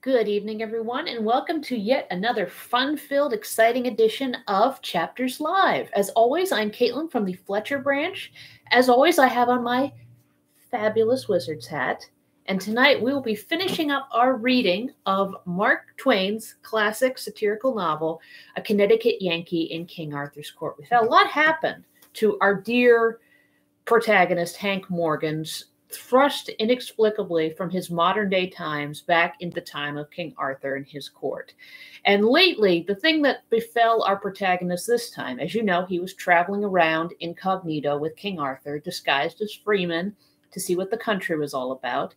Good evening, everyone, and welcome to yet another fun-filled, exciting edition of Chapters Live. As always, I'm Caitlin from the Fletcher branch. As always, I have on my fabulous wizard's hat, and tonight we will be finishing up our reading of Mark Twain's classic satirical novel, A Connecticut Yankee in King Arthur's Court. We've had a lot happen to our dear protagonist, Hank Morgan's thrust inexplicably from his modern-day times back into the time of King Arthur and his court. And lately, the thing that befell our protagonist this time, as you know, he was traveling around incognito with King Arthur, disguised as freeman, to see what the country was all about,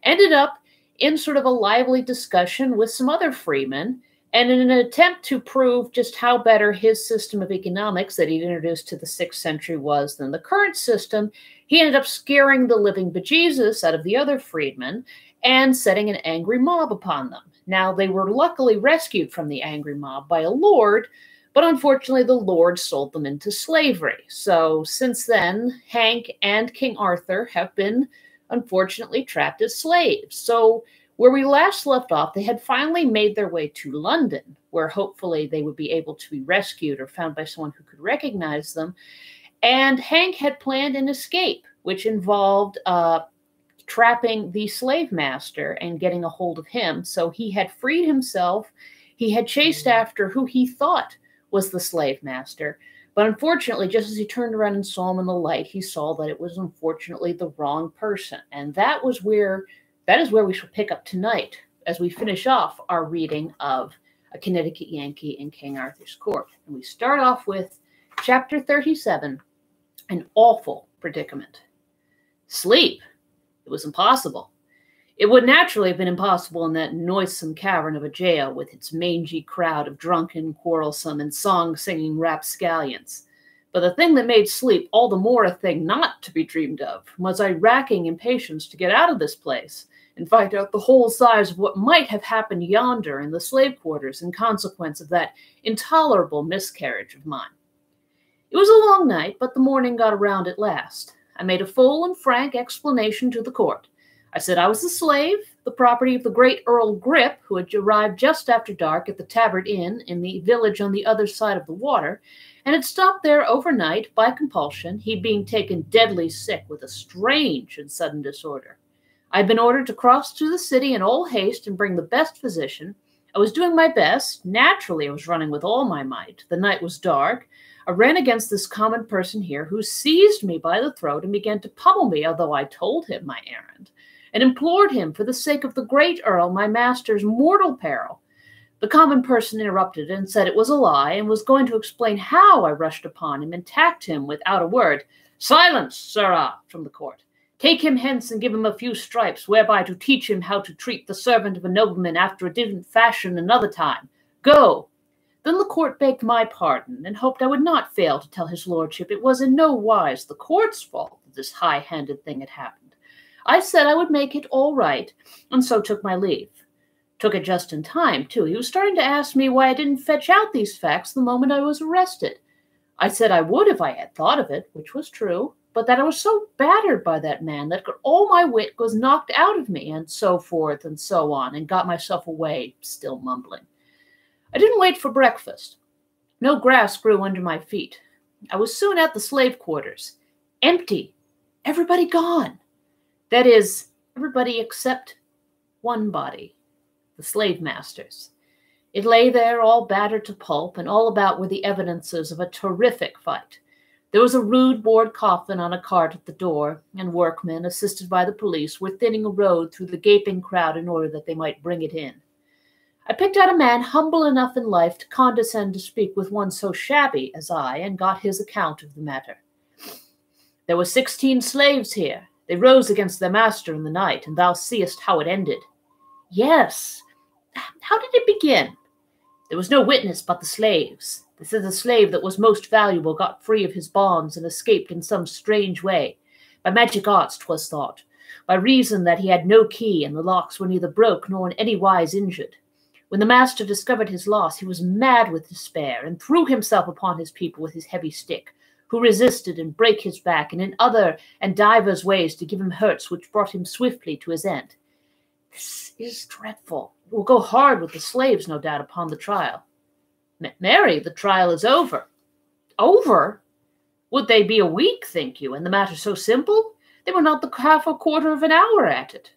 ended up in sort of a lively discussion with some other freemen, and in an attempt to prove just how better his system of economics that he'd introduced to the 6th century was than the current system, he ended up scaring the living bejesus out of the other freedmen and setting an angry mob upon them. Now, they were luckily rescued from the angry mob by a lord, but unfortunately the lord sold them into slavery. So since then, Hank and King Arthur have been unfortunately trapped as slaves. So where we last left off, they had finally made their way to London, where hopefully they would be able to be rescued or found by someone who could recognize them. And Hank had planned an escape, which involved trapping the slave master and getting a hold of him. So he had freed himself. He had chased after who he thought was the slave master. But unfortunately, just as he turned around and saw him in the light, he saw that it was unfortunately the wrong person. And that is where we shall pick up tonight as we finish off our reading of A Connecticut Yankee in King Arthur's Court. And we start off with Chapter 37, An Awful Predicament. Sleep. It was impossible. It would naturally have been impossible in that noisome cavern of a jail with its mangy crowd of drunken, quarrelsome, and song-singing rapscallions. But the thing that made sleep all the more a thing not to be dreamed of was my racking impatience to get out of this place and find out the whole size of what might have happened yonder in the slave quarters in consequence of that intolerable miscarriage of mine. It was a long night, but the morning got around at last. I made a full and frank explanation to the court. I said I was a slave, the property of the great Earl Grip, who had arrived just after dark at the Tabard Inn in the village on the other side of the water, and had stopped there overnight by compulsion, he being taken deadly sick with a strange and sudden disorder. I had been ordered to cross to the city in all haste and bring the best physician. I was doing my best. Naturally, I was running with all my might. The night was dark. I ran against this common person here, who seized me by the throat and began to pummel me, although I told him my errand, and implored him, for the sake of the great Earl, my master's mortal peril. The common person interrupted and said it was a lie, and was going to explain how I rushed upon him and attacked him without a word. "Silence, sirrah," from the court. "Take him hence and give him a few stripes, whereby to teach him how to treat the servant of a nobleman after a different fashion another time. Go." Then the court begged my pardon, and hoped I would not fail to tell his lordship it was in no wise the court's fault that this high-handed thing had happened. I said I would make it all right, and so took my leave. Took it just in time, too. He was starting to ask me why I didn't fetch out these facts the moment I was arrested. I said I would if I had thought of it, which was true, but that I was so battered by that man that all my wit was knocked out of me, and so forth and so on, and got myself away, still mumbling. I didn't wait for breakfast. No grass grew under my feet. I was soon at the slave quarters. Empty. Everybody gone. That is, everybody except one body, the slave master's. It lay there all battered to pulp, and all about were the evidences of a terrific fight. There was a rude board coffin on a cart at the door, and workmen, assisted by the police, were thinning a road through the gaping crowd in order that they might bring it in. I picked out a man humble enough in life to condescend to speak with one so shabby as I, and got his account of the matter. There were 16 slaves here. They rose against their master in the night, and thou seest how it ended. Yes. How did it begin? There was no witness but the slaves. They said the slave that was most valuable got free of his bonds and escaped in some strange way. By magic arts, 'twas thought, by reason that he had no key, and the locks were neither broke nor in any wise injured. When the master discovered his loss, he was mad with despair, and threw himself upon his people with his heavy stick, who resisted and brake his back, and in other and divers ways to give him hurts which brought him swiftly to his end. This is dreadful. It will go hard with the slaves, no doubt, upon the trial. Mary, the trial is over. Over? Would they be a week, think you, and the matter so simple? They were not the half a quarter of an hour at it.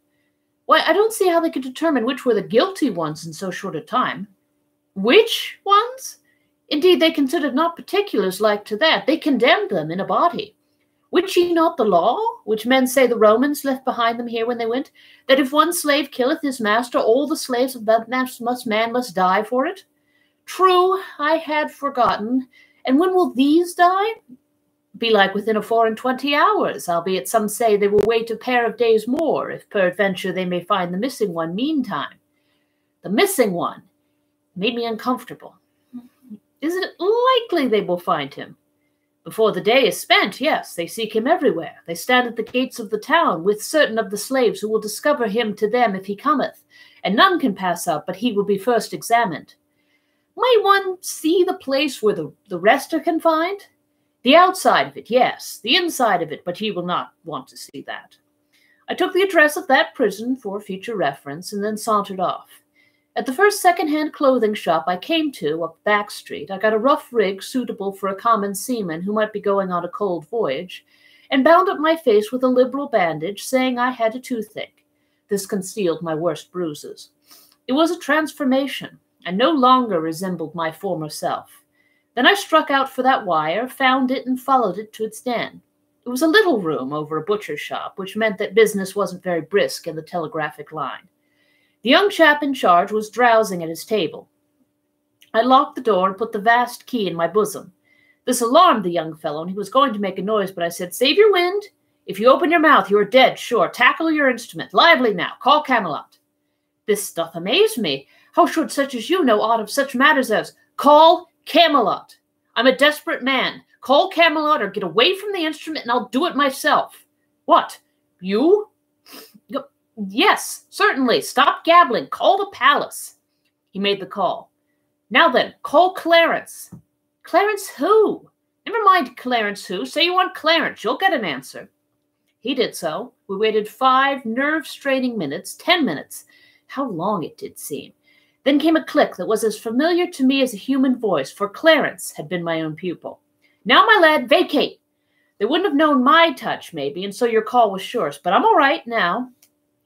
Why, I don't see how they could determine which were the guilty ones in so short a time. Which ones? Indeed, they considered not particulars like to that. They condemned them in a body. Wit ye not the law, which men say the Romans left behind them here when they went, that if one slave killeth his master, all the slaves of that man must die for it? True, I had forgotten. And when will these die? Be like within 24 hours, albeit some say they will wait a pair of days more, if peradventure they may find the missing one meantime. The missing one made me uncomfortable. Is it likely they will find him? Before the day is spent, yes, they seek him everywhere. They stand at the gates of the town, with certain of the slaves who will discover him to them if he cometh, and none can pass out, but he will be first examined. Might one see the place where the rest are confined? The outside of it, yes, the inside of it, but ye will not want to see that. I took the address of that prison for future reference, and then sauntered off. At the first second-hand clothing shop I came to, up Back Street, I got a rough rig suitable for a common seaman who might be going on a cold voyage, and bound up my face with a liberal bandage, saying I had a toothache. This concealed my worst bruises. It was a transformation. I no longer resembled my former self. Then I struck out for that wire, found it, and followed it to its den. It was a little room over a butcher's shop, which meant that business wasn't very brisk in the telegraphic line. The young chap in charge was drowsing at his table. I locked the door and put the vast key in my bosom. This alarmed the young fellow, and he was going to make a noise, but I said, "Save your wind. If you open your mouth, you are dead, sure. Tackle your instrument. Lively now. Call Camelot." "This doth amaze me. How should such as you know aught of such matters as call Camelot? I'm a desperate man. Call Camelot or get away from the instrument, and I'll do it myself." "What? You?" "Yes, certainly. Stop gabbling. Call the palace." He made the call. "Now then, call Clarence." "Clarence who?" "Never mind Clarence who. Say you want Clarence. You'll get an answer." He did so. We waited 5 nerve-straining minutes, 10 minutes. How long it did seem. Then came a click that was as familiar to me as a human voice, for Clarence had been my own pupil. "Now, my lad, vacate." They wouldn't have known my touch, maybe, and so your call was surest, but I'm all right now.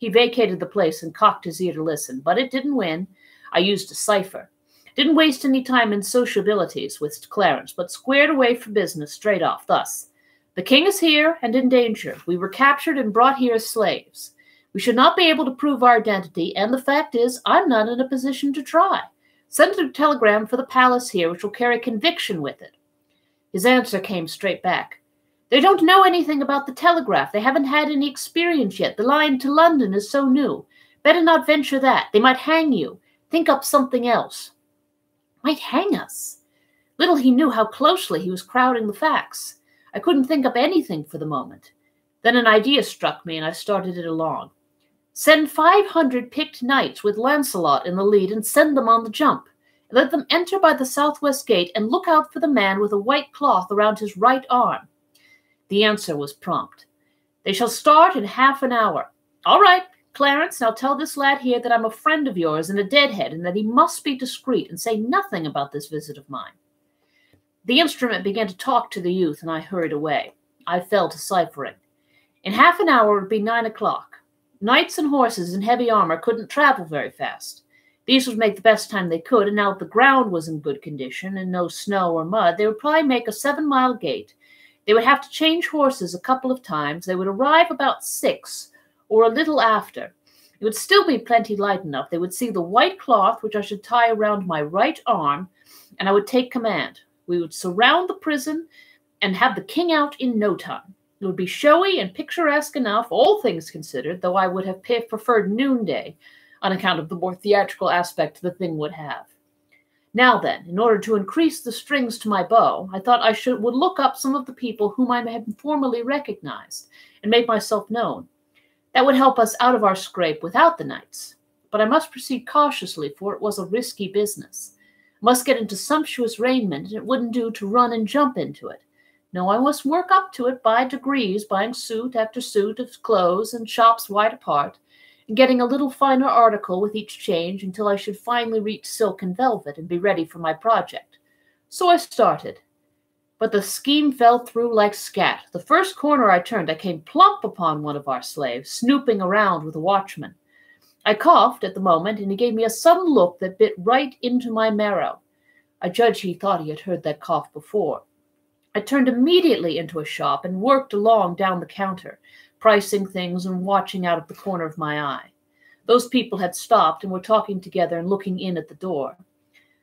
He vacated the place and cocked his ear to listen, but it didn't win. I used a cipher. Didn't waste any time in sociabilities with Clarence, but squared away for business straight off, thus. "The king is here and in danger. We were captured and brought here as slaves. We should not be able to prove our identity, and the fact is, I'm not in a position to try. Send a telegram for the palace here, which will carry conviction with it." His answer came straight back. "They don't know anything about the telegraph. They haven't had any experience yet. The line to London is so new. Better not venture that. They might hang you. Think up something else." Might hang us? Little he knew how closely he was crowding the facts. I couldn't think up anything for the moment. Then an idea struck me, and I started it along. Send 500 picked knights with Lancelot in the lead and send them on the jump. Let them enter by the southwest gate and look out for the man with a white cloth around his right arm. The answer was prompt. "They shall start in half an hour." "All right, Clarence, now tell this lad here that I'm a friend of yours and a deadhead, and that he must be discreet and say nothing about this visit of mine." The instrument began to talk to the youth, and I hurried away. I fell to ciphering. In half an hour it would be 9 o'clock. Knights and horses in heavy armor couldn't travel very fast. These would make the best time they could, and now that the ground was in good condition and no snow or mud, they would probably make a 7-mile gait. They would have to change horses a couple of times. They would arrive about 6, or a little after. It would still be plenty light enough. They would see the white cloth, which I should tie around my right arm, and I would take command. We would surround the prison and have the king out in no time. It would be showy and picturesque enough, all things considered, though I would have preferred noonday, on account of the more theatrical aspect the thing would have. Now then, in order to increase the strings to my bow, I thought I would look up some of the people whom I had formerly recognized, and make myself known. That would help us out of our scrape without the knights. But I must proceed cautiously, for it was a risky business. I must get into sumptuous raiment, and it wouldn't do to run and jump into it. No, I must work up to it by degrees, buying suit after suit of clothes and shops wide apart. and getting a little finer article with each change until I should finally reach silk and velvet and be ready for my project. So I started. But the scheme fell through like scat. The first corner I turned, I came plump upon one of our slaves, snooping around with a watchman. I coughed at the moment, and he gave me a sudden look that bit right into my marrow. I judge he thought he had heard that cough before. I turned immediately into a shop and worked along down the counter, pricing things and watching out of the corner of my eye. Those people had stopped and were talking together and looking in at the door.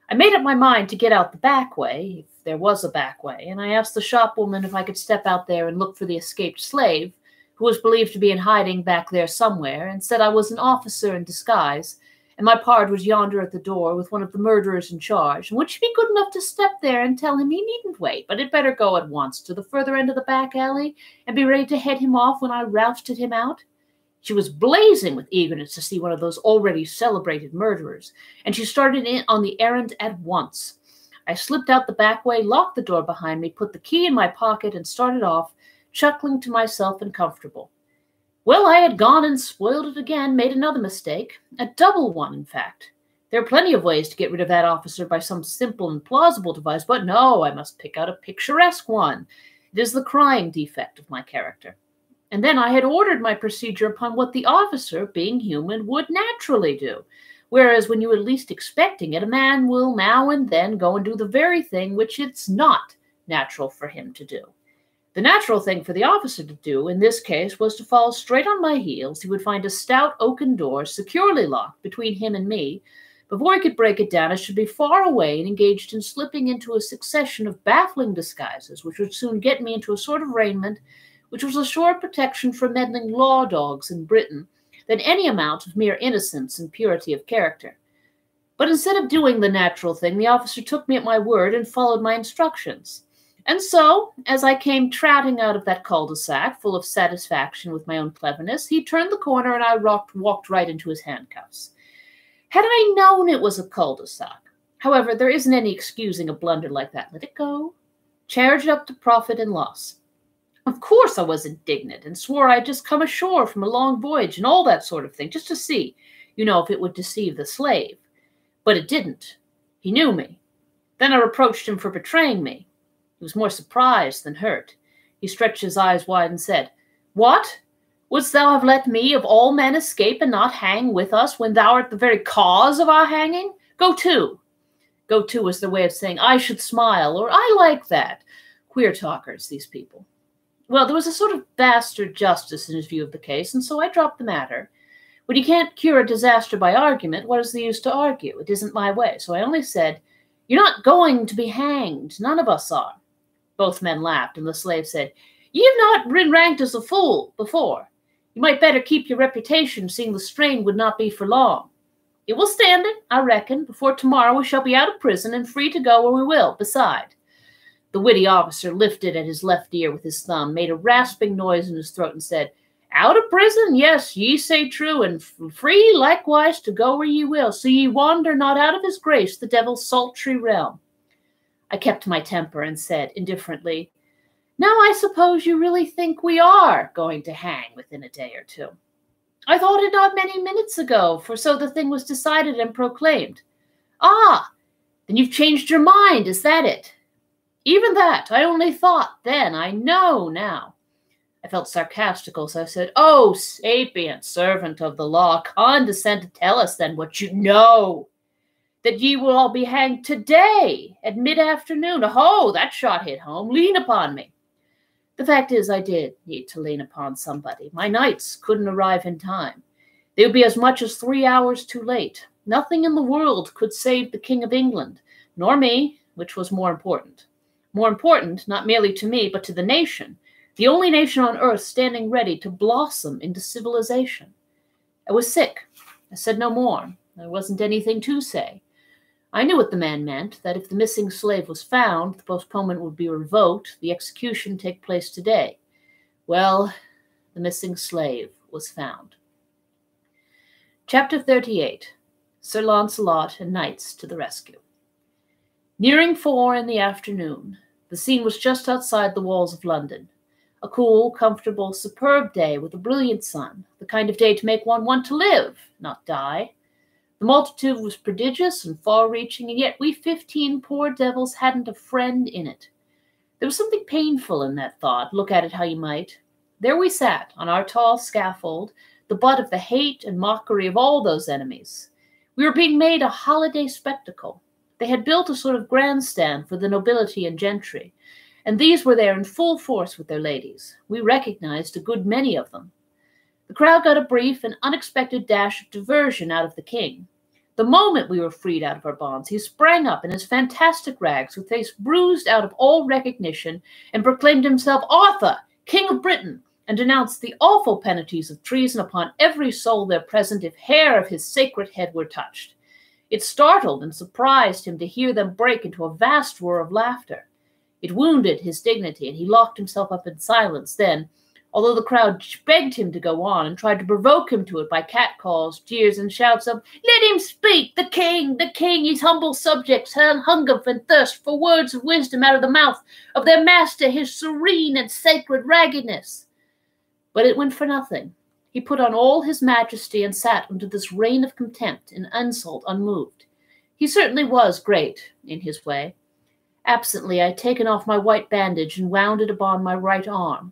I made up my mind to get out the back way, if there was a back way, and I asked the shopwoman if I could step out there and look for the escaped slave, who was believed to be in hiding back there somewhere, and said I was an officer in disguise, and my pard was yonder at the door with one of the murderers in charge, and would she be good enough to step there and tell him he needn't wait, but had better go at once to the further end of the back alley and be ready to head him off when I rousted him out? She was blazing with eagerness to see one of those already celebrated murderers, and she started in on the errand at once. I slipped out the back way, locked the door behind me, put the key in my pocket, and started off, chuckling to myself and comfortable. Well, I had gone and spoiled it again, made another mistake, a double one, in fact. There are plenty of ways to get rid of that officer by some simple and plausible device, but no, I must pick out a picturesque one. It is the crying defect of my character. And then I had ordered my procedure upon what the officer, being human, would naturally do, whereas when you are least expecting it, a man will now and then go and do the very thing which it's not natural for him to do. The natural thing for the officer to do, in this case, was to follow straight on my heels. He would find a stout oaken door securely locked between him and me. Before he could break it down, I should be far away and engaged in slipping into a succession of baffling disguises, which would soon get me into a sort of raiment which was a surer protection for meddling law dogs in Britain than any amount of mere innocence and purity of character. But instead of doing the natural thing, the officer took me at my word and followed my instructions. And so, as I came trotting out of that cul-de-sac, full of satisfaction with my own cleverness, he turned the corner and I walked right into his handcuffs. Had I known it was a cul-de-sac, however, there isn't any excusing a blunder like that. Let it go. Charge it up to profit and loss. Of course I was indignant and swore I had just come ashore from a long voyage and all that sort of thing, just to see, if it would deceive the slave. But it didn't. He knew me. Then I reproached him for betraying me. He was more surprised than hurt. He stretched his eyes wide and said, "What? Wouldst thou have let me of all men escape and not hang with us when thou art the very cause of our hanging? Go to." Go to was their way of saying, "I should smile," or "I like that." Queer talkers, these people. Well, there was a sort of bastard justice in his view of the case, and so I dropped the matter. When you can't cure a disaster by argument, what is the use to argue? It isn't my way. So I only said, "You're not going to be hanged. None of us are." Both men laughed, and the slave said, "Ye have not been ranked as a fool before. You might better keep your reputation, seeing the strain would not be for long. It will stand it, I reckon. Before tomorrow we shall be out of prison and free to go where we will, beside." The witty officer lifted at his left ear with his thumb, made a rasping noise in his throat, and said, "Out of prison? Yes, ye say true, and free likewise to go where ye will, so ye wander not out of his grace, the devil's sultry realm." I kept my temper and said indifferently, "Now I suppose you really think we are going to hang within a day or two." "I thought it not many minutes ago, for so the thing was decided and proclaimed." "Ah, then you've changed your mind, is that it?" "Even that. I only thought then. I know now." I felt sarcastical, so I said, "Oh, sapient servant of the law, condescend to tell us then what you know. That ye will all be hanged today at mid-afternoon. Oh, that shot hit home. Lean upon me." The fact is, I did need to lean upon somebody. My knights couldn't arrive in time. They would be as much as 3 hours too late. Nothing in the world could save the King of England, nor me, which was more important. More important, not merely to me, but to the nation, the only nation on earth standing ready to blossom into civilization. I was sick. I said no more. There wasn't anything to say. I knew what the man meant, that if the missing slave was found, the postponement would be revoked, the execution take place today. Well, the missing slave was found. Chapter 38. Sir Launcelot and Knights to the Rescue. Nearing 4 in the afternoon, the scene was just outside the walls of London. A cool, comfortable, superb day with a brilliant sun, the kind of day to make one want to live, not die. The multitude was prodigious and far-reaching, and yet we 15 poor devils hadn't a friend in it. There was something painful in that thought, look at it how you might. There we sat, on our tall scaffold, the butt of the hate and mockery of all those enemies. We were being made a holiday spectacle. They had built a sort of grandstand for the nobility and gentry, and these were there in full force with their ladies. We recognized a good many of them. The crowd got a brief and unexpected dash of diversion out of the king. The moment we were freed out of our bonds, he sprang up in his fantastic rags, with face bruised out of all recognition, and proclaimed himself Arthur, King of Britain, and denounced the awful penalties of treason upon every soul there present if hair of his sacred head were touched. It startled and surprised him to hear them break into a vast roar of laughter. It wounded his dignity, and he locked himself up in silence. Then, although the crowd begged him to go on and tried to provoke him to it by catcalls, jeers, and shouts of, "Let him speak! The king! His humble subjects hunger and thirst for words of wisdom out of the mouth of their master, his serene and sacred raggedness." But it went for nothing. He put on all his majesty and sat under this rain of contempt and insult unmoved. He certainly was great, in his way. Absently, I had taken off my white bandage and wound it upon my right arm.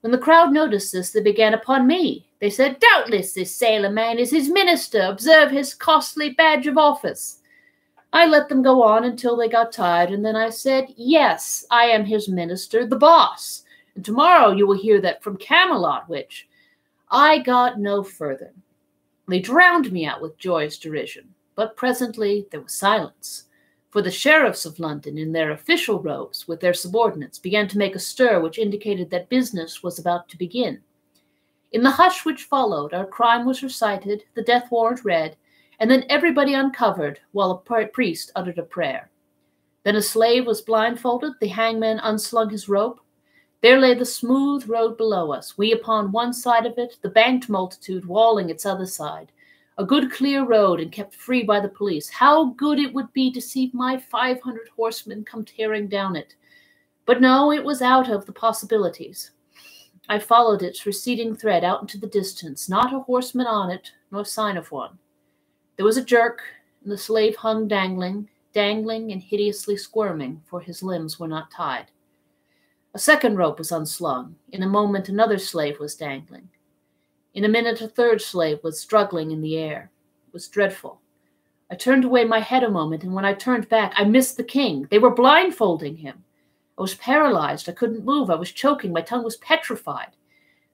When the crowd noticed this, they began upon me. They said, "Doubtless this sailor man is his minister. Observe his costly badge of office." I let them go on until they got tired, and then I said, "Yes, I am his minister, the boss. And tomorrow you will hear that from Camelot, which—" I got no further. They drowned me out with joyous derision, but presently there was silence. For the sheriffs of London, in their official robes, with their subordinates, began to make a stir which indicated that business was about to begin. In the hush which followed, our crime was recited, the death warrant read, and then everybody uncovered, while a priest uttered a prayer. Then a slave was blindfolded, the hangman unslung his rope. There lay the smooth road below us, we upon one side of it, the banked multitude walling its other side. A good clear road and kept free by the police. How good it would be to see my 500 horsemen come tearing down it. But no, it was out of the possibilities. I followed its receding thread out into the distance, not a horseman on it, nor sign of one. There was a jerk, and the slave hung dangling and hideously squirming, for his limbs were not tied. A second rope was unslung. In a moment another slave was dangling. In a minute a third slave was struggling in the air. It was dreadful. I turned away my head a moment, and when I turned back, I missed the king. They were blindfolding him. I was paralyzed. I couldn't move. I was choking. My tongue was petrified.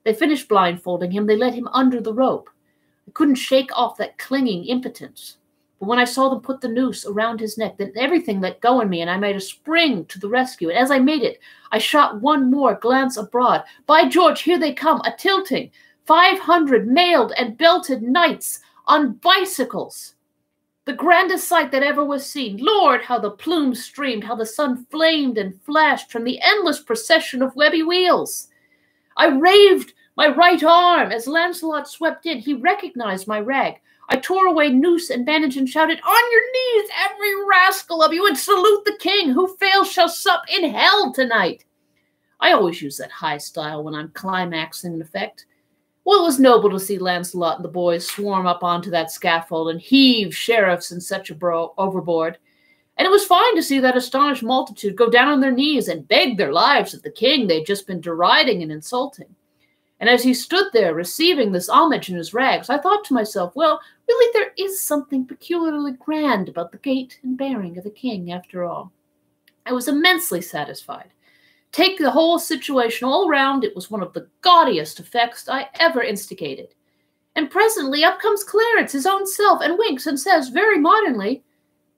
They finished blindfolding him. They let him under the rope. I couldn't shake off that clinging impotence. But when I saw them put the noose around his neck, then everything let go in me, and I made a spring to the rescue. And as I made it, I shot one more glance abroad. By George, here they come, a-tilting. 500 mailed and belted knights on bicycles. The grandest sight that ever was seen. Lord, how the plumes streamed, how the sun flamed and flashed from the endless procession of webby wheels. I raved my right arm as Lancelot swept in. He recognized my rag. I tore away noose and bandage and shouted, "On your knees, every rascal of you, and salute the king. Who fails shall sup in hell tonight." I always use that high style when I'm climaxing an effect. Well, it was noble to see Lancelot and the boys swarm up onto that scaffold and heave sheriffs and such overboard. And it was fine to see that astonished multitude go down on their knees and beg their lives of the king they'd just been deriding and insulting. And as he stood there receiving this homage in his rags, I thought to myself, well, really there is something peculiarly grand about the gait and bearing of a king after all. I was immensely satisfied. Take the whole situation all round, it was one of the gaudiest effects I ever instigated. And presently up comes Clarence, his own self, and winks and says very modernly,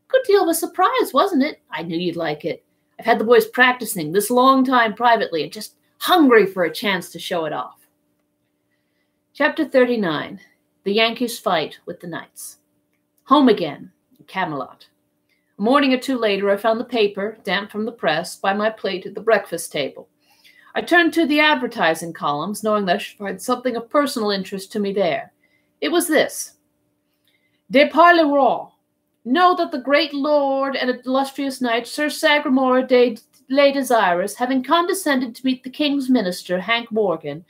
"Good deal of a surprise, wasn't it? I knew you'd like it. I've had the boys practicing this long time privately and just hungry for a chance to show it off." Chapter 39. The Yankees Fight with the Knights. Home again, Camelot. A morning or two later, I found the paper, damp from the press, by my plate at the breakfast table. I turned to the advertising columns, knowing that I should find something of personal interest to me there. It was this: "De par le roi. Know that the great lord and illustrious knight, Sir Sagramore de Lady Desirous, having condescended to meet the king's minister, Hank Morgan,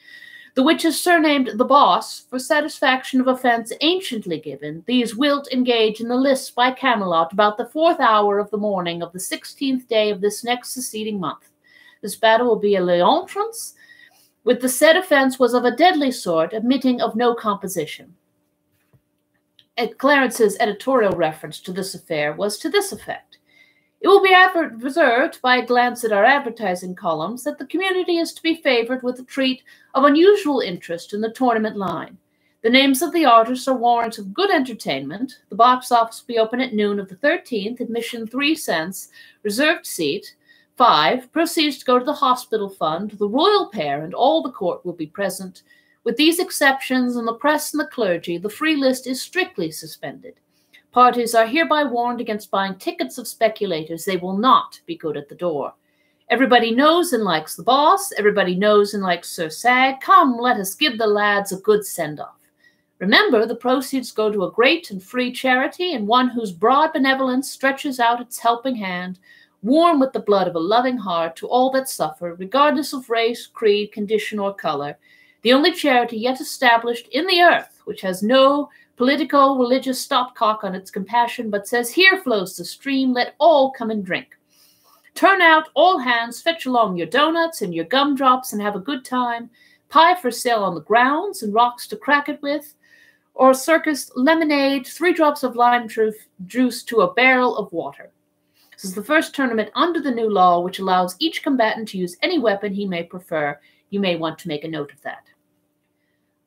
the which is surnamed the Boss, for satisfaction of offence anciently given, these wilt engage in the lists by Camelot about the 4th hour of the morning of the 16th day of this next succeeding month. This battle will be a leontrance, with the said offence was of a deadly sort, admitting of no composition. Clarence's editorial reference to this affair was to this effect. It will be observed by a glance at our advertising columns that the community is to be favored with a treat of unusual interest in the tournament line. The names of the artists are warrants of good entertainment. The box office will be open at noon of the 13th, admission 3 cents, reserved seat 5, proceeds to go to the hospital fund. The royal pair and all the court will be present. With these exceptions and the press and the clergy, the free list is strictly suspended. Parties are hereby warned against buying tickets of speculators. They will not be good at the door. Everybody knows and likes the Boss. Everybody knows and likes Sir Sag. Come, let us give the lads a good send-off. Remember, the proceeds go to a great and free charity, and one whose broad benevolence stretches out its helping hand, warm with the blood of a loving heart, to all that suffer, regardless of race, creed, condition, or color, the only charity yet established in the earth, which has no political, religious stopcock on its compassion, but says, here flows the stream, let all come and drink. Turn out, all hands, fetch along your donuts and your gumdrops and have a good time. Pie for sale on the grounds and rocks to crack it with, or circus lemonade, 3 drops of lime juice to a barrel of water. This is the first tournament under the new law, which allows each combatant to use any weapon he may prefer. You may want to make a note of that.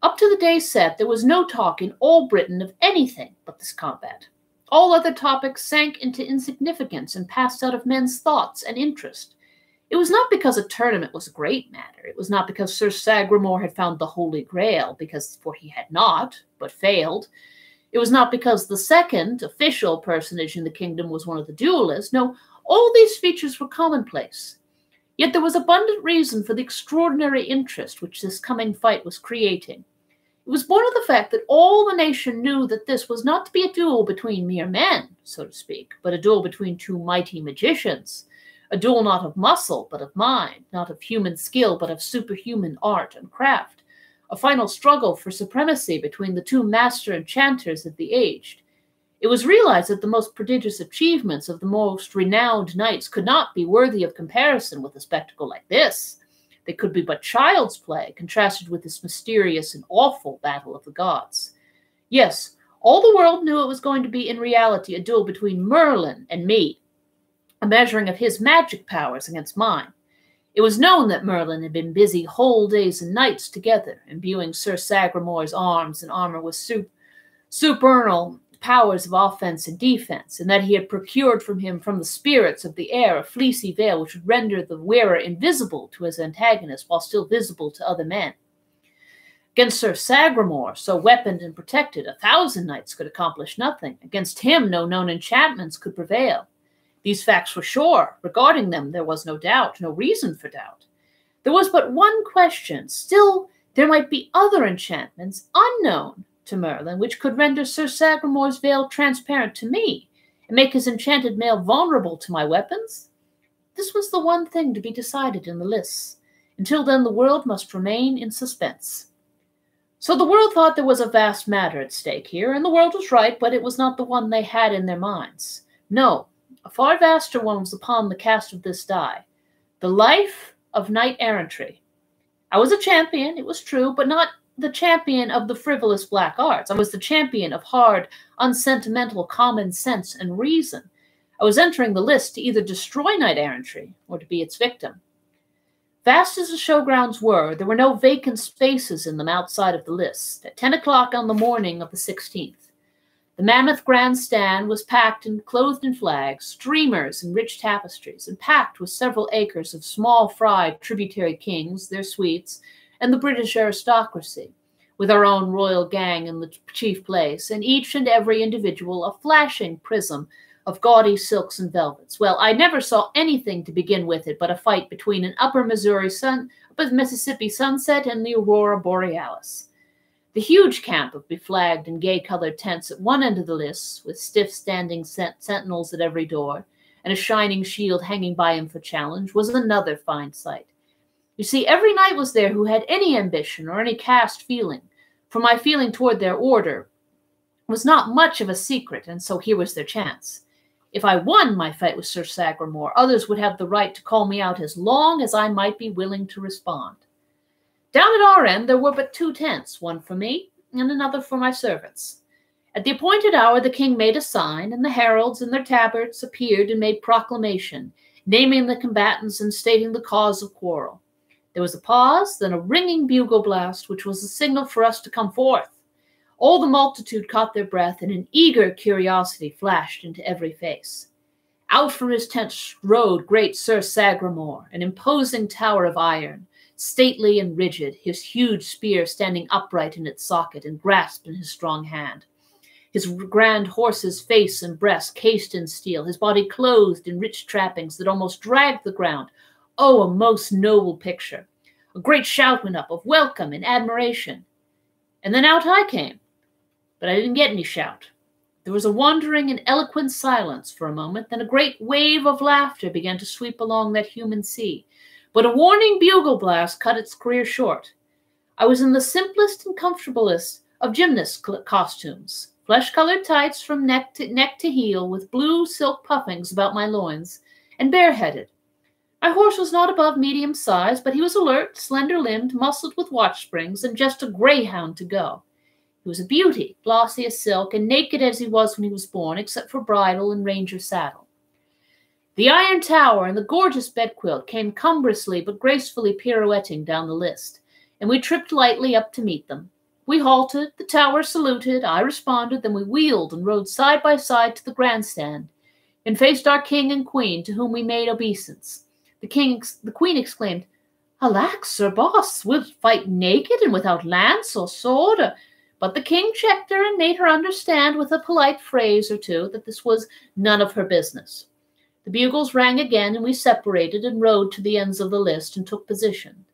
Up to the day set, there was no talk in all Britain of anything but this combat. All other topics sank into insignificance and passed out of men's thoughts and interest. It was not because a tournament was a great matter. It was not because Sir Sagramore had found the Holy Grail, for he had not, but failed. It was not because the second official personage in the kingdom was one of the duelists. No, all these features were commonplace. Yet there was abundant reason for the extraordinary interest which this coming fight was creating. It was born of the fact that all the nation knew that this was not to be a duel between mere men, so to speak, but a duel between 2 mighty magicians, a duel not of muscle, but of mind, not of human skill, but of superhuman art and craft, a final struggle for supremacy between the 2 master enchanters of the age. It was realized that the most prodigious achievements of the most renowned knights could not be worthy of comparison with a spectacle like this. They could be but child's play, contrasted with this mysterious and awful battle of the gods. Yes, all the world knew it was going to be in reality a duel between Merlin and me, a measuring of his magic powers against mine. It was known that Merlin had been busy whole days and nights together, imbuing Sir Sagramore's arms and armor with supernal powers of offense and defense, and that he had procured from him from the spirits of the air a fleecy veil which would render the wearer invisible to his antagonist while still visible to other men. Against Sir Sagramore, so weaponed and protected, 1,000 knights could accomplish nothing. Against him no known enchantments could prevail. These facts were sure. Regarding them there was no doubt, no reason for doubt. There was but one question. Still, there might be other enchantments unknown to Merlin, which could render Sir Sagramore's veil transparent to me, and make his enchanted mail vulnerable to my weapons? This was the one thing to be decided in the lists. Until then, the world must remain in suspense. So the world thought there was a vast matter at stake here, and the world was right, but it was not the one they had in their minds. No, a far vaster one was upon the cast of this die. The life of knight-errantry. I was a champion, it was true, but not the champion of the frivolous black arts. I was the champion of hard, unsentimental common sense and reason. I was entering the list to either destroy knight-errantry or to be its victim. Vast as the showgrounds were, there were no vacant spaces in them outside of the list. At 10 o'clock on the morning of the 16th, the mammoth grandstand was packed and clothed in flags, streamers, and rich tapestries, and packed with several acres of small fry tributary kings, their suites, and the British aristocracy, with our own royal gang in the chief place, and each and every individual a flashing prism of gaudy silks and velvets. Well, I never saw anything to begin with it but a fight between an upper Mississippi sunset and the aurora borealis. The huge camp of beflagged and gay-colored tents at one end of the lists, with stiff standing sentinels at every door, and a shining shield hanging by him for challenge, was another fine sight. You see, every knight was there who had any ambition or any caste feeling, for my feeling toward their order was not much of a secret, and so here was their chance. If I won my fight with Sir Sagramore, others would have the right to call me out as long as I might be willing to respond. Down at our end there were but 2 tents, one for me and another for my servants. At the appointed hour the king made a sign, and the heralds in their tabards appeared and made proclamation, naming the combatants and stating the cause of quarrel. There was a pause, then a ringing bugle blast, which was a signal for us to come forth. All the multitude caught their breath, and an eager curiosity flashed into every face. Out from his tent strode great Sir Sagramore, an imposing tower of iron, stately and rigid, his huge spear standing upright in its socket and grasped in his strong hand. His grand horse's face and breast cased in steel, his body clothed in rich trappings that almost dragged the ground. Oh, a most noble picture! A great shout went up of welcome and admiration. And then out I came. But I didn't get any shout. There was a wandering and eloquent silence for a moment, then a great wave of laughter began to sweep along that human sea. But a warning bugle blast cut its career short. I was in the simplest and comfortablest of gymnast costumes, flesh-colored tights from neck to heel, with blue silk puffings about my loins, and bareheaded. My horse was not above medium size, but he was alert, slender-limbed, muscled with watch springs, and just a greyhound to go. He was a beauty, glossy as silk, and naked as he was when he was born, except for bridle and ranger saddle. The iron tower and the gorgeous bedquilt came cumbrously but gracefully pirouetting down the list, and we tripped lightly up to meet them. We halted, the tower saluted, I responded, then we wheeled and rode side by side to the grandstand, and faced our king and queen, to whom we made obeisance. The queen exclaimed, "Alack, Sir Boss, wilt fight naked and without lance or sword?" But the king checked her and made her understand with a polite phrase or two that this was none of her business. The bugles rang again, and we separated and rode to the ends of the list and took position.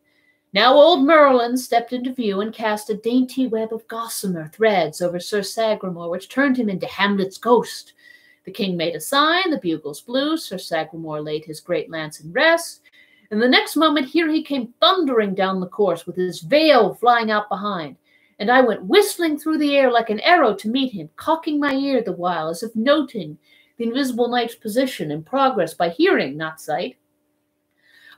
Now old Merlin stepped into view and cast a dainty web of gossamer threads over Sir Sagramore, which turned him into Hamlet's ghost. The king made a sign, the bugles blew, Sir Sagramore laid his great lance in rest, and the next moment here he came thundering down the course with his veil flying out behind, and I went whistling through the air like an arrow to meet him, cocking my ear the while as if noting the invisible knight's position and progress by hearing, not sight.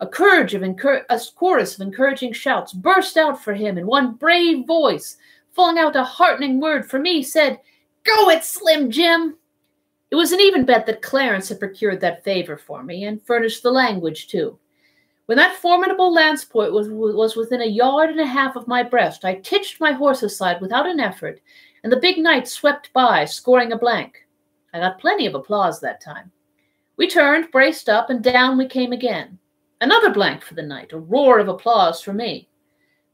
A chorus of encouraging shouts burst out for him, and one brave voice, falling out a heartening word for me, said, "Go it, Slim Jim!" It was an even bet that Clarence had procured that favor for me, and furnished the language, too. When that formidable lance point was within 1.5 yards of my breast, I titched my horse aside without an effort, and the big knight swept by, scoring a blank. I got plenty of applause that time. We turned, braced up, and down we came again. Another blank for the knight, a roar of applause for me.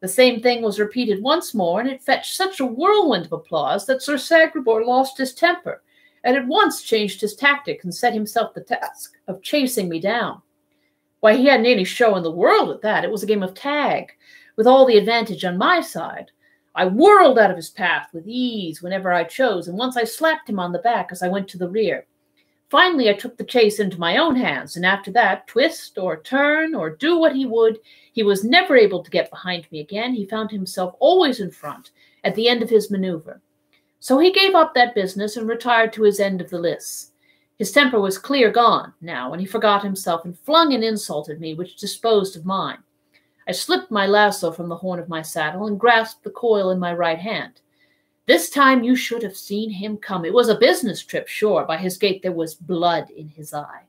The same thing was repeated once more, and it fetched such a whirlwind of applause that Sir Sagramore lost his temper, and at once changed his tactic and set himself the task of chasing me down. Why, he hadn't any show in the world at that. It was a game of tag, with all the advantage on my side. I whirled out of his path with ease whenever I chose, and once I slapped him on the back as I went to the rear. Finally, I took the chase into my own hands, and after that, twist or turn or do what he would, he was never able to get behind me again. He found himself always in front, at the end of his maneuver. So he gave up that business and retired to his end of the lists. His temper was clear gone now, and he forgot himself and flung an insult at me, which disposed of mine. I slipped my lasso from the horn of my saddle and grasped the coil in my right hand. This time you should have seen him come. It was a business trip, sure. By his gait there was blood in his eye.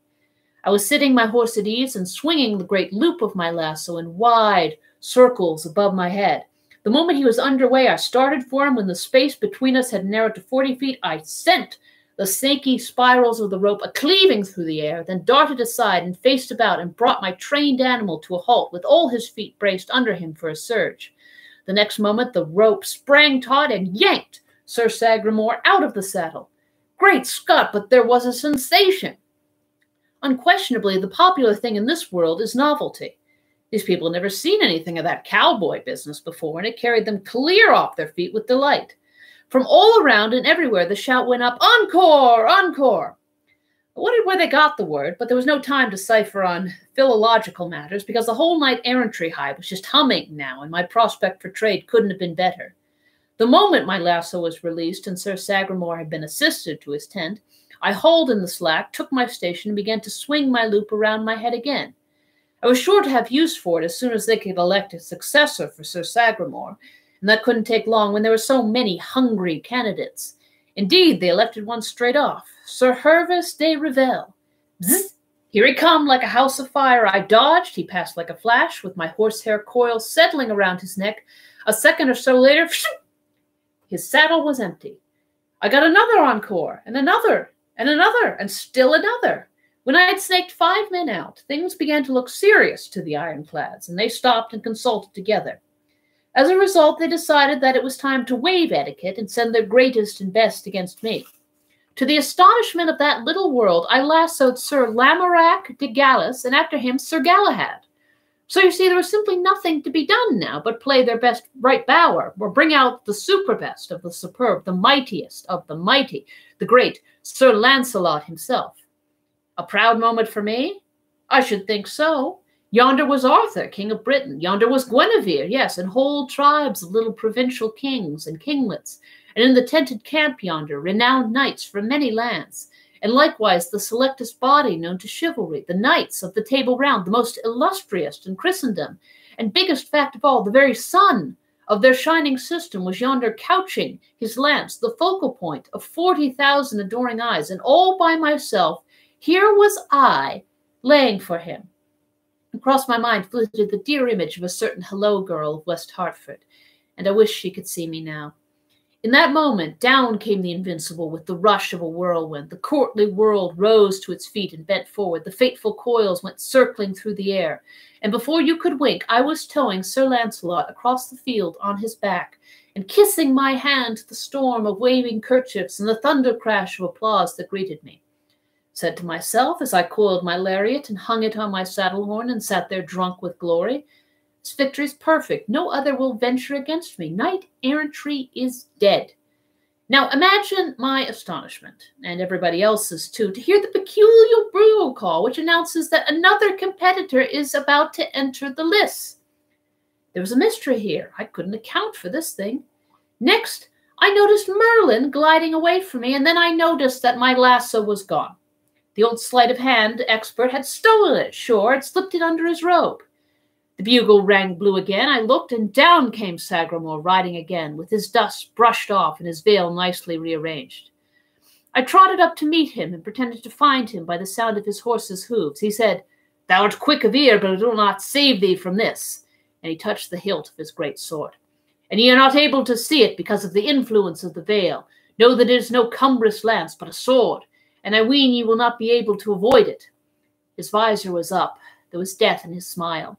I was sitting my horse at ease and swinging the great loop of my lasso in wide circles above my head. The moment he was underway, I started for him. When the space between us had narrowed to 40 feet, I sent the snaky spirals of the rope a-cleaving through the air, then darted aside and faced about and brought my trained animal to a halt with all his feet braced under him for a surge. The next moment the rope sprang taut and yanked Sir Sagramore out of the saddle. Great Scott, but there was a sensation! Unquestionably, the popular thing in this world is novelty. These people had never seen anything of that cowboy business before, and it carried them clear off their feet with delight. From all around and everywhere the shout went up, "Encore! Encore!" I wondered where they got the word, but there was no time to cipher on philological matters because the whole knight-errantry hive was just humming now, and my prospect for trade couldn't have been better. The moment my lasso was released and Sir Sagramore had been assisted to his tent, I hauled in the slack, took my station, and began to swing my loop around my head again. I was sure to have use for it as soon as they could elect a successor for Sir Sagramore, and that couldn't take long when there were so many hungry candidates. Indeed, they elected one straight off, Sir Hervis de Revel. Bzzz! Here he come like a house of fire. I dodged. He passed like a flash, with my horsehair coil settling around his neck. A second or so later, his saddle was empty. I got another encore, and another, and still another. When I had snaked 5 men out, things began to look serious to the ironclads, and they stopped and consulted together. As a result, they decided that it was time to waive etiquette and send their greatest and best against me. To the astonishment of that little world, I lassoed Sir Lamorac de Gallus, and after him Sir Galahad. So you see, there was simply nothing to be done now but play their best right bower, or bring out the superbest of the superb, the mightiest of the mighty, the great Sir Lancelot himself. A proud moment for me? I should think so. Yonder was Arthur, King of Britain. Yonder was Guinevere, yes, and whole tribes of little provincial kings and kinglets. And in the tented camp yonder, renowned knights from many lands, and likewise the selectest body known to chivalry, the knights of the Table Round, the most illustrious in Christendom. And biggest fact of all, the very sun of their shining system was yonder couching his lance, the focal point of 40,000 adoring eyes, and all by myself, here was I, laying for him. Across my mind flitted the dear image of a certain hello girl of West Hartford, and I wish she could see me now. In that moment, down came the Invincible with the rush of a whirlwind. The courtly world rose to its feet and bent forward. The fateful coils went circling through the air, and before you could wink, I was towing Sir Lancelot across the field on his back, and kissing my hand to the storm of waving kerchiefs and the thunder crash of applause that greeted me. Said to myself as I coiled my lariat and hung it on my saddle horn and sat there drunk with glory, this victory's perfect. No other will venture against me. Knight-errantry is dead. Now imagine my astonishment, and everybody else's too, to hear the peculiar bugle call which announces that another competitor is about to enter the lists. There was a mystery here. I couldn't account for this thing. Next, I noticed Merlin gliding away from me, and then I noticed that my lasso was gone. The old sleight of hand expert had stolen it, sure, had slipped it under his robe. The bugle rang blue again. I looked, and down came Sagramore, riding again, with his dust brushed off and his veil nicely rearranged. I trotted up to meet him and pretended to find him by the sound of his horse's hoofs. He said, "Thou art quick of ear, but it will not save thee from this." And he touched the hilt of his great sword. "And ye are not able to see it because of the influence of the veil. Know that it is no cumbrous lance, but a sword, and I ween ye will not be able to avoid it." His visor was up. There was death in his smile.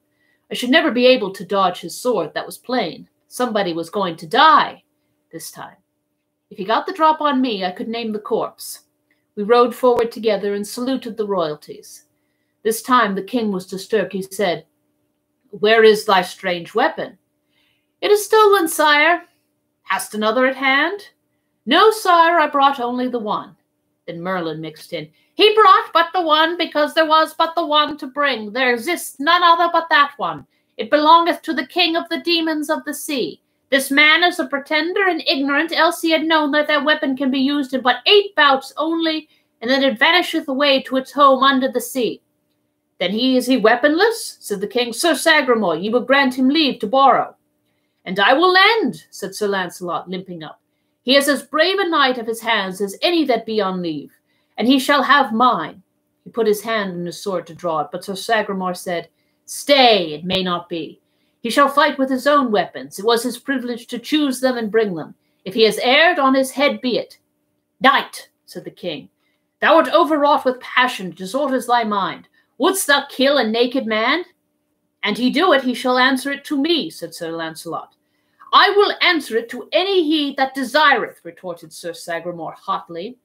I should never be able to dodge his sword, that was plain. Somebody was going to die this time. If he got the drop on me, I could name the corpse. We rode forward together and saluted the royalties. This time the king was disturbed. He said, "Where is thy strange weapon?" "It is stolen, sire." "Hast another at hand?" "No, sire, I brought only the one." Then Merlin mixed in, "He brought but the one, because there was but the one to bring. There exists none other but that one. It belongeth to the king of the demons of the sea. This man is a pretender and ignorant, else he had known that that weapon can be used in but 8 bouts only, and that it vanisheth away to its home under the sea." "Then is he weaponless?" said the king. "Sir Sagramore, ye will grant him leave to borrow." "And I will lend," said Sir Lancelot, limping up. "He is as brave a knight of his hands as any that be on leave, and he shall have mine." He put his hand in his sword to draw it, but Sir Sagramore said, "Stay, it may not be. He shall fight with his own weapons. It was his privilege to choose them and bring them. If he has erred, on his head be it." "Knight," said the king, "thou art overwrought with passion, disorders thy mind. Wouldst thou kill a naked man?" "And he do it, he shall answer it to me," said Sir Lancelot. "I will answer it to any he that desireth," retorted Sir Sagramore hotly.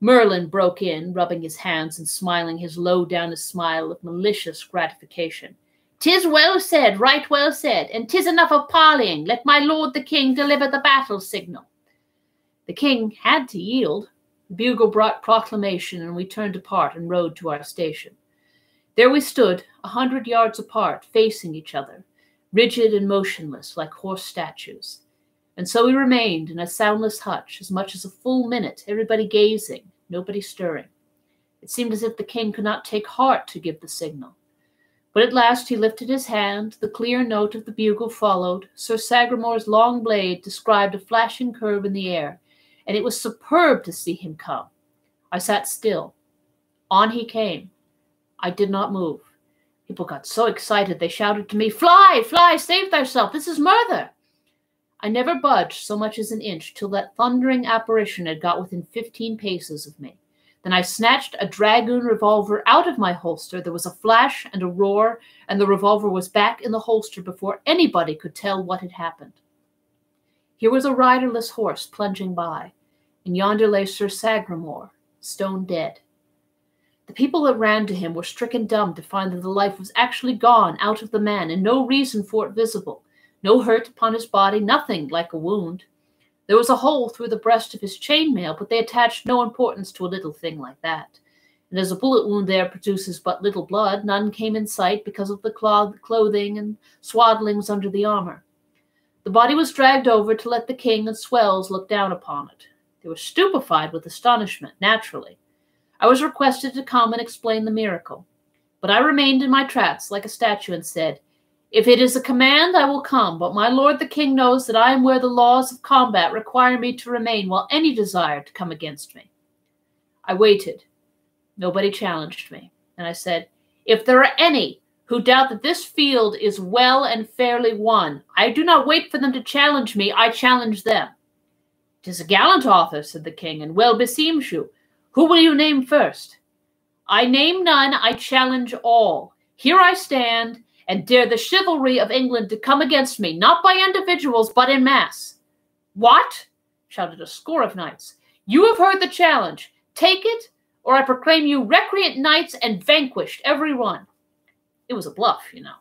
Merlin broke in, rubbing his hands and smiling his low-downest smile of malicious gratification. "'Tis well said, right well said, and 'tis enough of parleying. Let my lord the king deliver the battle signal." The king had to yield. The bugle brought proclamation, and we turned apart and rode to our station. There we stood, 100 yards apart, facing each other, rigid and motionless like horse statues. And so we remained in a soundless hutch, as much as a full minute, everybody gazing, nobody stirring. It seemed as if the king could not take heart to give the signal. But at last he lifted his hand, the clear note of the bugle followed, Sir Sagremore's long blade described a flashing curve in the air, and it was superb to see him come. I sat still. On he came. I did not move. People got so excited they shouted to me, "Fly, fly, save thyself, this is murder!" I never budged so much as an inch till that thundering apparition had got within 15 paces of me. Then I snatched a dragoon revolver out of my holster. There was a flash and a roar, and the revolver was back in the holster before anybody could tell what had happened. Here was a riderless horse plunging by, and yonder lay Sir Sagremore, stone dead. The people that ran to him were stricken dumb to find that the life was actually gone out of the man, and no reason for it visible. No hurt upon his body, nothing like a wound. There was a hole through the breast of his chainmail, but they attached no importance to a little thing like that. And as a bullet wound there produces but little blood, none came in sight because of the clothing and swaddlings under the armor. The body was dragged over to let the king and swells look down upon it. They were stupefied with astonishment, naturally. I was requested to come and explain the miracle, but I remained in my tracks like a statue and said, "If it is a command, I will come, but my lord the king knows that I am where the laws of combat require me to remain while any desire to come against me." I waited. Nobody challenged me, and I said, "If there are any who doubt that this field is well and fairly won, I do not wait for them to challenge me, I challenge them." "'Tis a gallant offer," said the king, "and well beseems you. Who will you name first?" "I name none, I challenge all. Here I stand, and dare the chivalry of England to come against me, not by individuals, but in mass." "What?" shouted a score of knights. "You have heard the challenge. Take it, or I proclaim you recreant knights and vanquished, every one." It was a bluff, you know.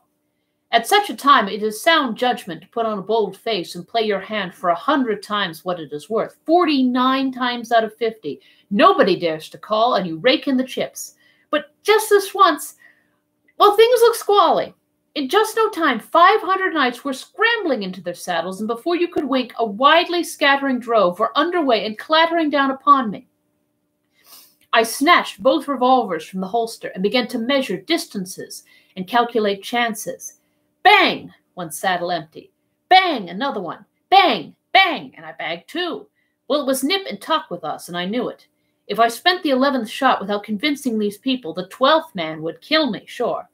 At such a time, it is sound judgment to put on a bold face and play your hand for 100 times what it is worth. 49 times out of 50. Nobody dares to call, and you rake in the chips. But just this once, well, things look squally. In just no time, 500 knights were scrambling into their saddles, and before you could wink, a widely scattering drove were underway and clattering down upon me. I snatched both revolvers from the holster and began to measure distances and calculate chances. Bang! One saddle empty. Bang! Another one. Bang! Bang! And I bagged two. Well, it was nip and tuck with us, and I knew it. If I spent the 11th shot without convincing these people, the 12th man would kill me, sure.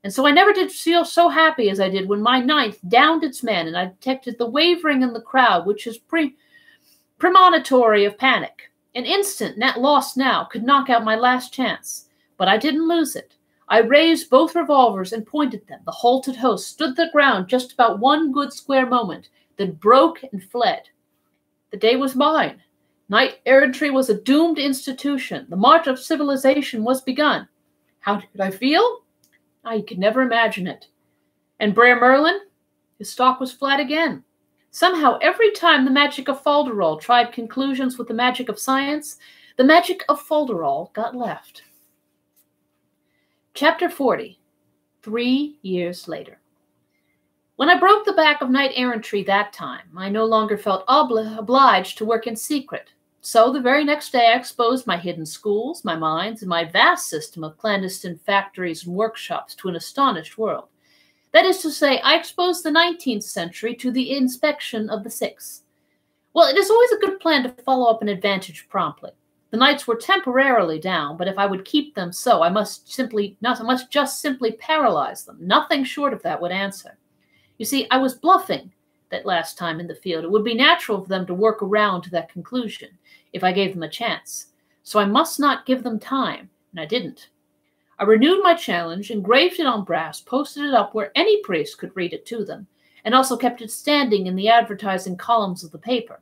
And so I never did feel so happy as I did when my 9th downed its men, and I detected the wavering in the crowd, which is premonitory of panic. An instant, lost now, could knock out my last chance. But I didn't lose it. I raised both revolvers and pointed them. The halted host stood the ground just about one good square moment, then broke and fled. The day was mine. Knight-errantry was a doomed institution. The march of civilization was begun. How did I feel? You could never imagine it. And Brer Merlin? His stock was flat again. Somehow, every time the magic of Folderol tried conclusions with the magic of science, the magic of Folderol got left. Chapter 40. 3 years later. When I broke the back of knight-errantry that time, I no longer felt obliged to work in secret. So the very next day I exposed my hidden schools, my mines, and my vast system of clandestine factories and workshops to an astonished world. That is to say, I exposed the 19th century to the inspection of the 6th. Well, it is always a good plan to follow up an advantage promptly. The knights were temporarily down, but if I would keep them so, I must just simply paralyze them. Nothing short of that would answer. You see, I was bluffing that last time in the field. It would be natural for them to work around to that conclusion if I gave them a chance. So I must not give them time, and I didn't. I renewed my challenge, engraved it on brass, posted it up where any priest could read it to them, and also kept it standing in the advertising columns of the paper.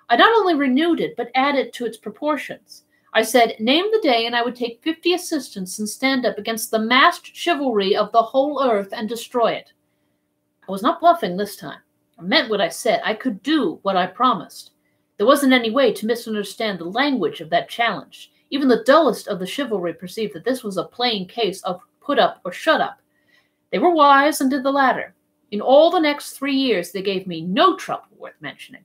I not only renewed it, but added to its proportions. I said, name the day, and I would take 50 assistants and stand up against the massed chivalry of the whole earth and destroy it. I was not bluffing this time. I meant what I said. I could do what I promised. There wasn't any way to misunderstand the language of that challenge. Even the dullest of the chivalry perceived that this was a plain case of put up or shut up. They were wise and did the latter. In all the next 3 years, they gave me no trouble worth mentioning.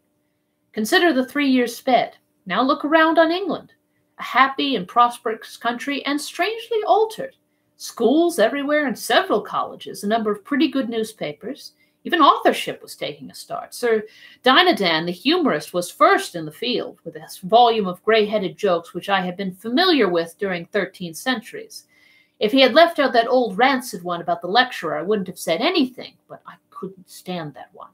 Consider the 3 years sped. Now look around on England, a happy and prosperous country, and strangely altered. Schools everywhere and several colleges, a number of pretty good newspapers. Even authorship was taking a start. Sir Dinadan, the humorist, was first in the field, with a volume of gray-headed jokes which I had been familiar with during 13 centuries. If he had left out that old rancid one about the lecturer, I wouldn't have said anything, but I couldn't stand that one.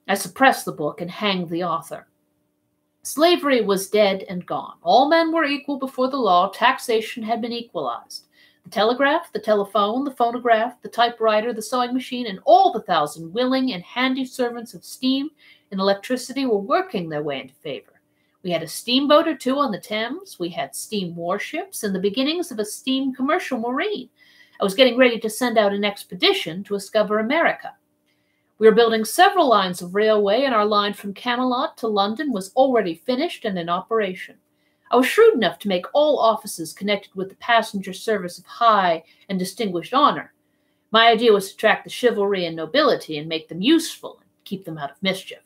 I suppressed the book and hanged the author. Slavery was dead and gone. All men were equal before the law. Taxation had been equalized. The telegraph, the telephone, the phonograph, the typewriter, the sewing machine, and all the 1,000 willing and handy servants of steam and electricity were working their way into favor. We had a steamboat or two on the Thames. We had steam warships and the beginnings of a steam commercial marine. I was getting ready to send out an expedition to discover America. We were building several lines of railway, and our line from Camelot to London was already finished and in operation. I was shrewd enough to make all offices connected with the passenger service of high and distinguished honor. My idea was to attract the chivalry and nobility and make them useful and keep them out of mischief.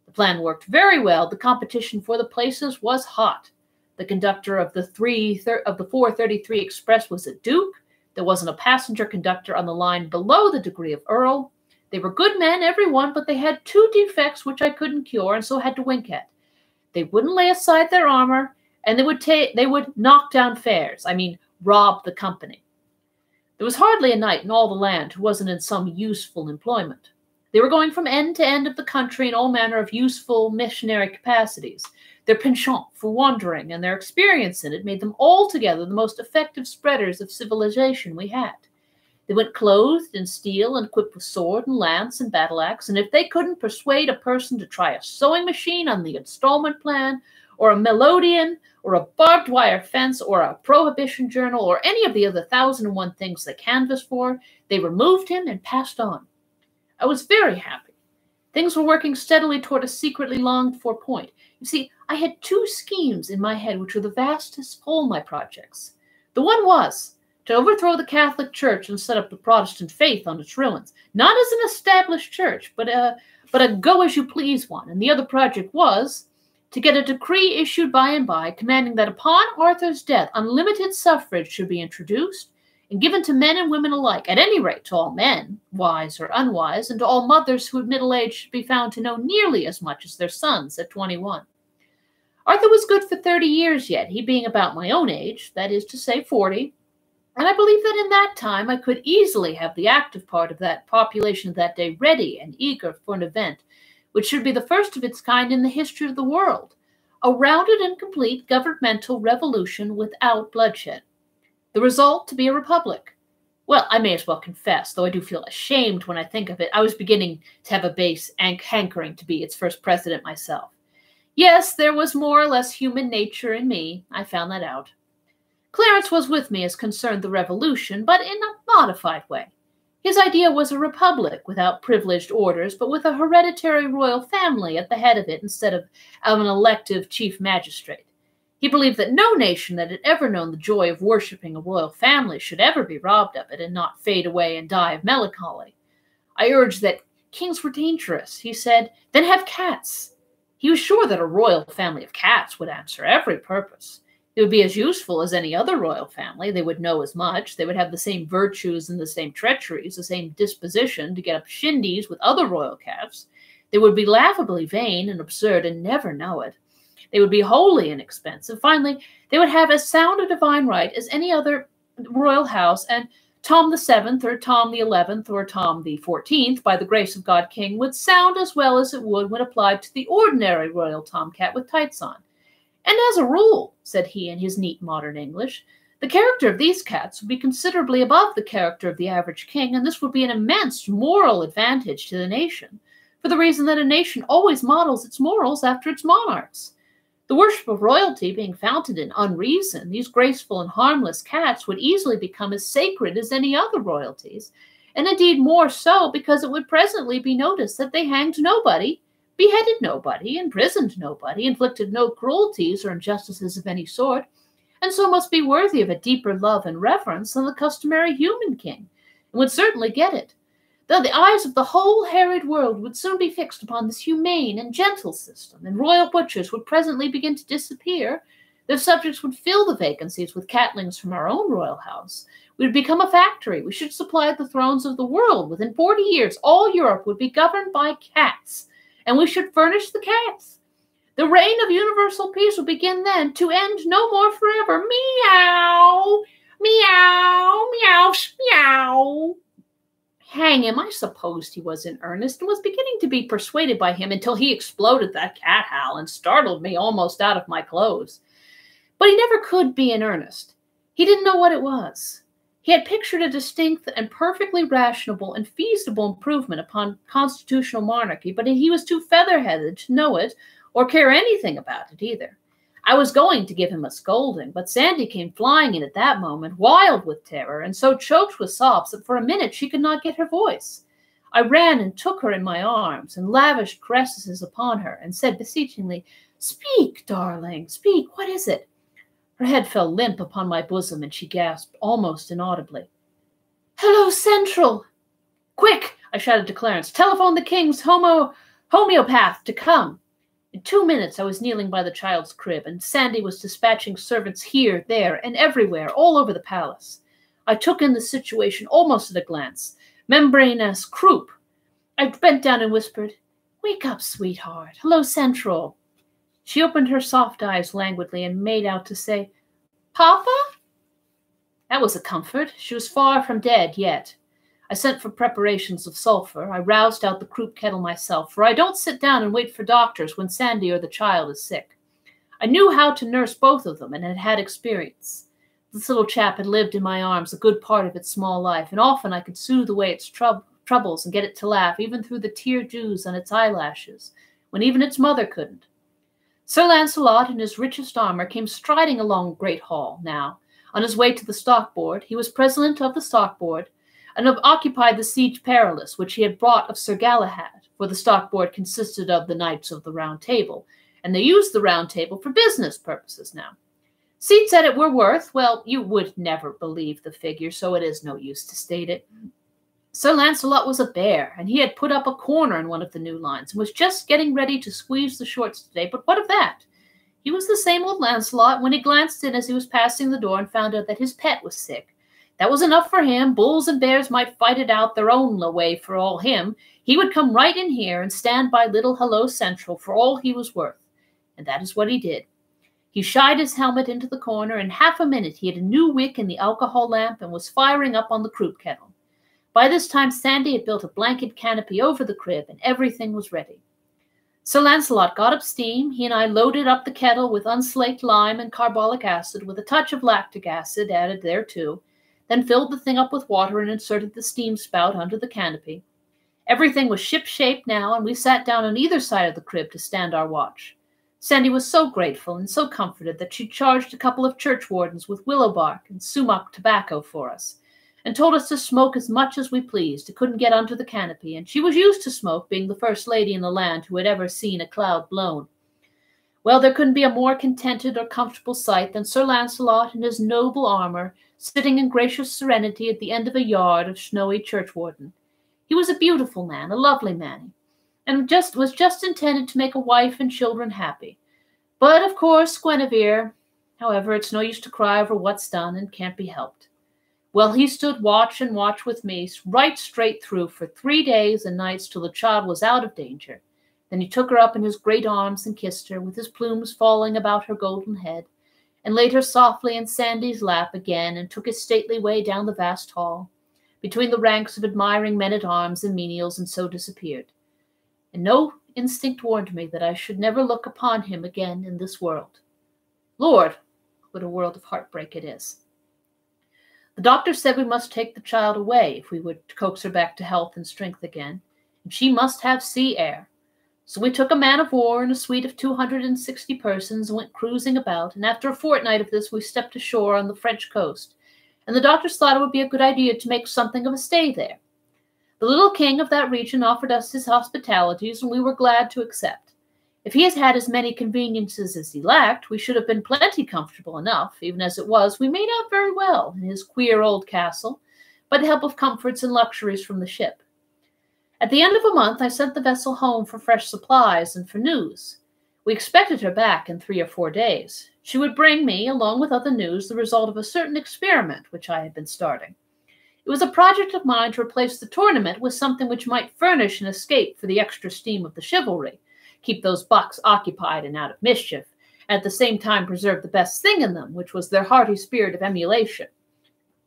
The plan worked very well. The competition for the places was hot. The conductor of the 433 Express was a duke. There wasn't a passenger conductor on the line below the degree of earl. They were good men, every one, but they had 2 defects which I couldn't cure and so had to wink at. They wouldn't lay aside their armor, and they would knock down fares. I mean, rob the company. There was hardly a knight in all the land who wasn't in some useful employment. They were going from end to end of the country in all manner of useful missionary capacities. Their penchant for wandering and their experience in it made them altogether the most effective spreaders of civilization we had. They went clothed in steel and equipped with sword and lance and battle axe, and if they couldn't persuade a person to try a sewing machine on the installment plan, or a melodeon, or a barbed wire fence, or a prohibition journal, or any of the other 1,001 things they canvassed for, they removed him and passed on. I was very happy. Things were working steadily toward a secretly longed-for point. You see, I had 2 schemes in my head which were the vastest of all my projects. The one was to overthrow the Catholic Church and set up the Protestant faith on its ruins, not as an established church, but a go-as-you-please one. And the other project was to get a decree issued by and by commanding that upon Arthur's death, unlimited suffrage should be introduced and given to men and women alike, at any rate to all men, wise or unwise, and to all mothers who at middle age should be found to know nearly as much as their sons at 21. Arthur was good for 30 years yet, he being about my own age, that is to say 40, and I believe that in that time I could easily have the active part of that population of that day ready and eager for an event which should be the first of its kind in the history of the world, a rounded and complete governmental revolution without bloodshed. The result to be a republic. Well, I may as well confess, though I do feel ashamed when I think of it, I was beginning to have a base hankering to be its first president myself. Yes, there was more or less human nature in me. I found that out. Clarence was with me as concerned the revolution, but in a modified way. His idea was a republic without privileged orders, but with a hereditary royal family at the head of it instead of an elective chief magistrate. He believed that no nation that had ever known the joy of worshipping a royal family should ever be robbed of it and not fade away and die of melancholy. I urged that kings were dangerous. He said, then have cats. He was sure that a royal family of cats would answer every purpose. It would be as useful as any other royal family. They would know as much. They would have the same virtues and the same treacheries, the same disposition to get up shindies with other royal cats. They would be laughably vain and absurd and never know it. They would be wholly inexpensive. Finally, they would have as sound a divine right as any other royal house, and Tom the 7th or Tom the 11th or Tom the 14th, by the grace of God King, would sound as well as it would when applied to the ordinary royal tomcat with tights on. And as a rule, said he in his neat modern English, the character of these cats would be considerably above the character of the average king, and this would be an immense moral advantage to the nation, for the reason that a nation always models its morals after its monarchs. The worship of royalty being founded in unreason, these graceful and harmless cats would easily become as sacred as any other royalties, and indeed more so because it would presently be noticed that they hanged nobody, beheaded nobody, imprisoned nobody, inflicted no cruelties or injustices of any sort, and so must be worthy of a deeper love and reverence than the customary human king, and would certainly get it. Though the eyes of the whole harried world would soon be fixed upon this humane and gentle system, and royal butchers would presently begin to disappear, their subjects would fill the vacancies with catlings from our own royal house. We would become a factory. We should supply the thrones of the world. Within 40 years, all Europe would be governed by cats, and we should furnish the cats. The reign of universal peace would begin then, to end no more forever. Meow, meow, meow, meow. Hang him, I supposed he was in earnest, and was beginning to be persuaded by him until he exploded that cat howl and startled me almost out of my clothes. But he never could be in earnest. He didn't know what it was. He had pictured a distinct and perfectly rational and feasible improvement upon constitutional monarchy, but he was too feather-headed to know it or care anything about it either. I was going to give him a scolding, but Sandy came flying in at that moment, wild with terror, and so choked with sobs that for a minute she could not get her voice. I ran and took her in my arms, and lavished caresses upon her, and said beseechingly, "Speak, darling, speak, what is it?" Her head fell limp upon my bosom, and she gasped, almost inaudibly, "Hello, Central!" "Quick!" I shouted to Clarence. "Telephone the king's homeopath to come." In 2 minutes I was kneeling by the child's crib, and Sandy was dispatching servants here, there, and everywhere, all over the palace. I took in the situation almost at a glance. Membranous croup. I bent down and whispered, "Wake up, sweetheart. Hello, Central." She opened her soft eyes languidly and made out to say, "Papa?" That was a comfort. She was far from dead yet. I sent for preparations of sulphur. I roused out the croup kettle myself, for I don't sit down and wait for doctors when Sandy or the child is sick. I knew how to nurse both of them and had had experience. This little chap had lived in my arms a good part of its small life, and often I could soothe away its troubles and get it to laugh, even through the tear-dews on its eyelashes, when even its mother couldn't. Sir Lancelot, in his richest armor, came striding along Great Hall now. On his way to the stock-board, he was president of the stock-board, and occupied the Siege Perilous, which he had brought of Sir Galahad, for the stock-board consisted of the Knights of the Round Table, and they used the Round Table for business purposes now. Seats at it were worth, well, you would never believe the figure, so it is no use to state it. Sir Lancelot was a bear, and he had put up a corner in one of the new lines, and was just getting ready to squeeze the shorts today, but what of that? He was the same old Lancelot when he glanced in as he was passing the door and found out that his pet was sick. That was enough for him. Bulls and bears might fight it out their own way for all him. He would come right in here and stand by little Hello Central for all he was worth. And that is what he did. He shied his helmet into the corner. In half a minute he had a new wick in the alcohol lamp and was firing up on the croup kettle. By this time Sandy had built a blanket canopy over the crib, and everything was ready. Sir Lancelot got up steam. He and I loaded up the kettle with unslaked lime and carbolic acid, with a touch of lactic acid added thereto, then filled the thing up with water and inserted the steam spout under the canopy. Everything was ship-shape now, and we sat down on either side of the crib to stand our watch. Sandy was so grateful and so comforted that she charged a couple of churchwardens with willow bark and sumac tobacco for us, and told us to smoke as much as we pleased. It couldn't get under the canopy, and she was used to smoke, being the first lady in the land who had ever seen a cloud blown. Well, there couldn't be a more contented or comfortable sight than Sir Lancelot in his noble armor, sitting in gracious serenity at the end of a yard of snowy churchwarden. He was a beautiful man, a lovely man, and was just intended to make a wife and children happy. But, of course, however, it's no use to cry over what's done and can't be helped. Well, he stood watch and watch with me right straight through for 3 days and nights till the child was out of danger. Then he took her up in his great arms and kissed her, with his plumes falling about her golden head, and laid her softly in Sandy's lap again, and took his stately way down the vast hall, between the ranks of admiring men-at-arms and menials, and so disappeared. And no instinct warned me that I should never look upon him again in this world. Lord, what a world of heartbreak it is. The doctor said we must take the child away if we would coax her back to health and strength again, and she must have sea air. So we took a man-of-war and a suite of 260 persons and went cruising about, and after a fortnight of this we stepped ashore on the French coast, and the doctors thought it would be a good idea to make something of a stay there. The little king of that region offered us his hospitalities, and we were glad to accept. If he has had as many conveniences as he lacked, we should have been plenty comfortable enough. Even as it was, we made out very well in his queer old castle, by the help of comforts and luxuries from the ship. At the end of a month, I sent the vessel home for fresh supplies and for news. We expected her back in 3 or 4 days. She would bring me, along with other news, the result of a certain experiment which I had been starting. It was a project of mine to replace the tournament with something which might furnish an escape for the extra steam of the chivalry, keep those bucks occupied and out of mischief, and at the same time preserve the best thing in them, which was their hearty spirit of emulation.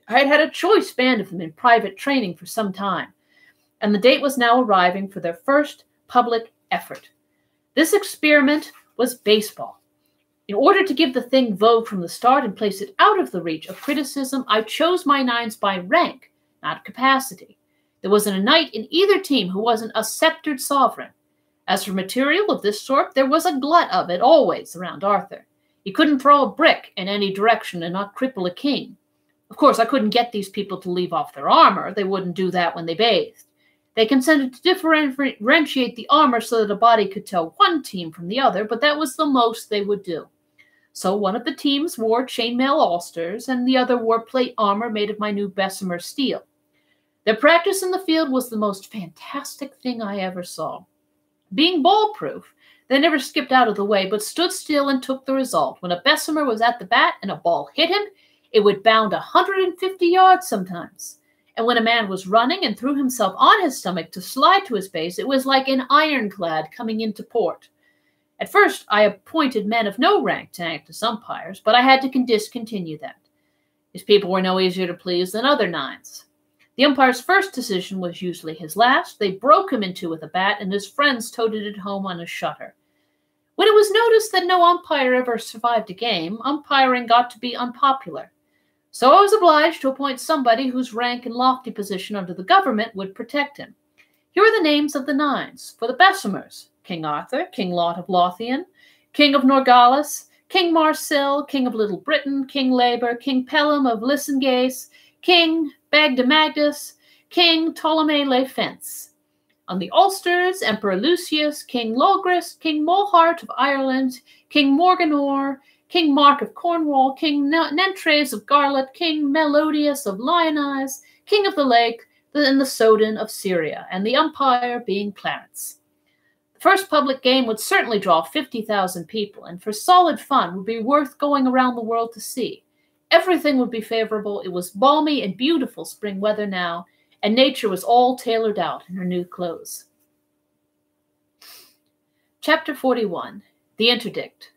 I had had a choice band of them in private training for some time, and the date was now arriving for their first public effort. This experiment was baseball. In order to give the thing vogue from the start and place it out of the reach of criticism, I chose my nines by rank, not capacity. There wasn't a knight in either team who wasn't a sceptered sovereign. As for material of this sort, there was a glut of it always around Arthur. He couldn't throw a brick in any direction and not cripple a king. Of course, I couldn't get these people to leave off their armor. They wouldn't do that when they bathed. They consented to differentiate the armor so that a body could tell one team from the other, but that was the most they would do. So one of the teams wore chainmail ulsters, and the other wore plate armor made of my new Bessemer steel. Their practice in the field was the most fantastic thing I ever saw. Being ball-proof, they never skipped out of the way, but stood still and took the result. When a Bessemer was at the bat and a ball hit him, it would bound 150 yards sometimes. And when a man was running and threw himself on his stomach to slide to his base, it was like an ironclad coming into port. At first, I appointed men of no rank to act as umpires, but I had to discontinue that. These people were no easier to please than other nines. The umpire's first decision was usually his last. They broke him in two with a bat, and his friends toted it home on a shutter. When it was noticed that no umpire ever survived a game, umpiring got to be unpopular. So I was obliged to appoint somebody whose rank and lofty position under the government would protect him. Here are the names of the nines. For the Bessemers: King Arthur, King Lot of Lothian, King of Norgalis, King Marsil, King of Little Britain, King Labor, King Pelham of Lysingase, King Bagdemagus, King Ptolemy le Fence. On the Ulsters, Emperor Lucius, King Logris, King Molhart of Ireland, King Morganor, King Mark of Cornwall, King Nentres of Garlet, King Melodius of Lyonese, King of the Lake, and the Soden of Syria, and the umpire being Clarence. The first public game would certainly draw 50,000 people, and for solid fun would be worth going around the world to see. Everything would be favorable. It was balmy and beautiful spring weather now, and nature was all tailored out in her new clothes. Chapter 41. The Interdict.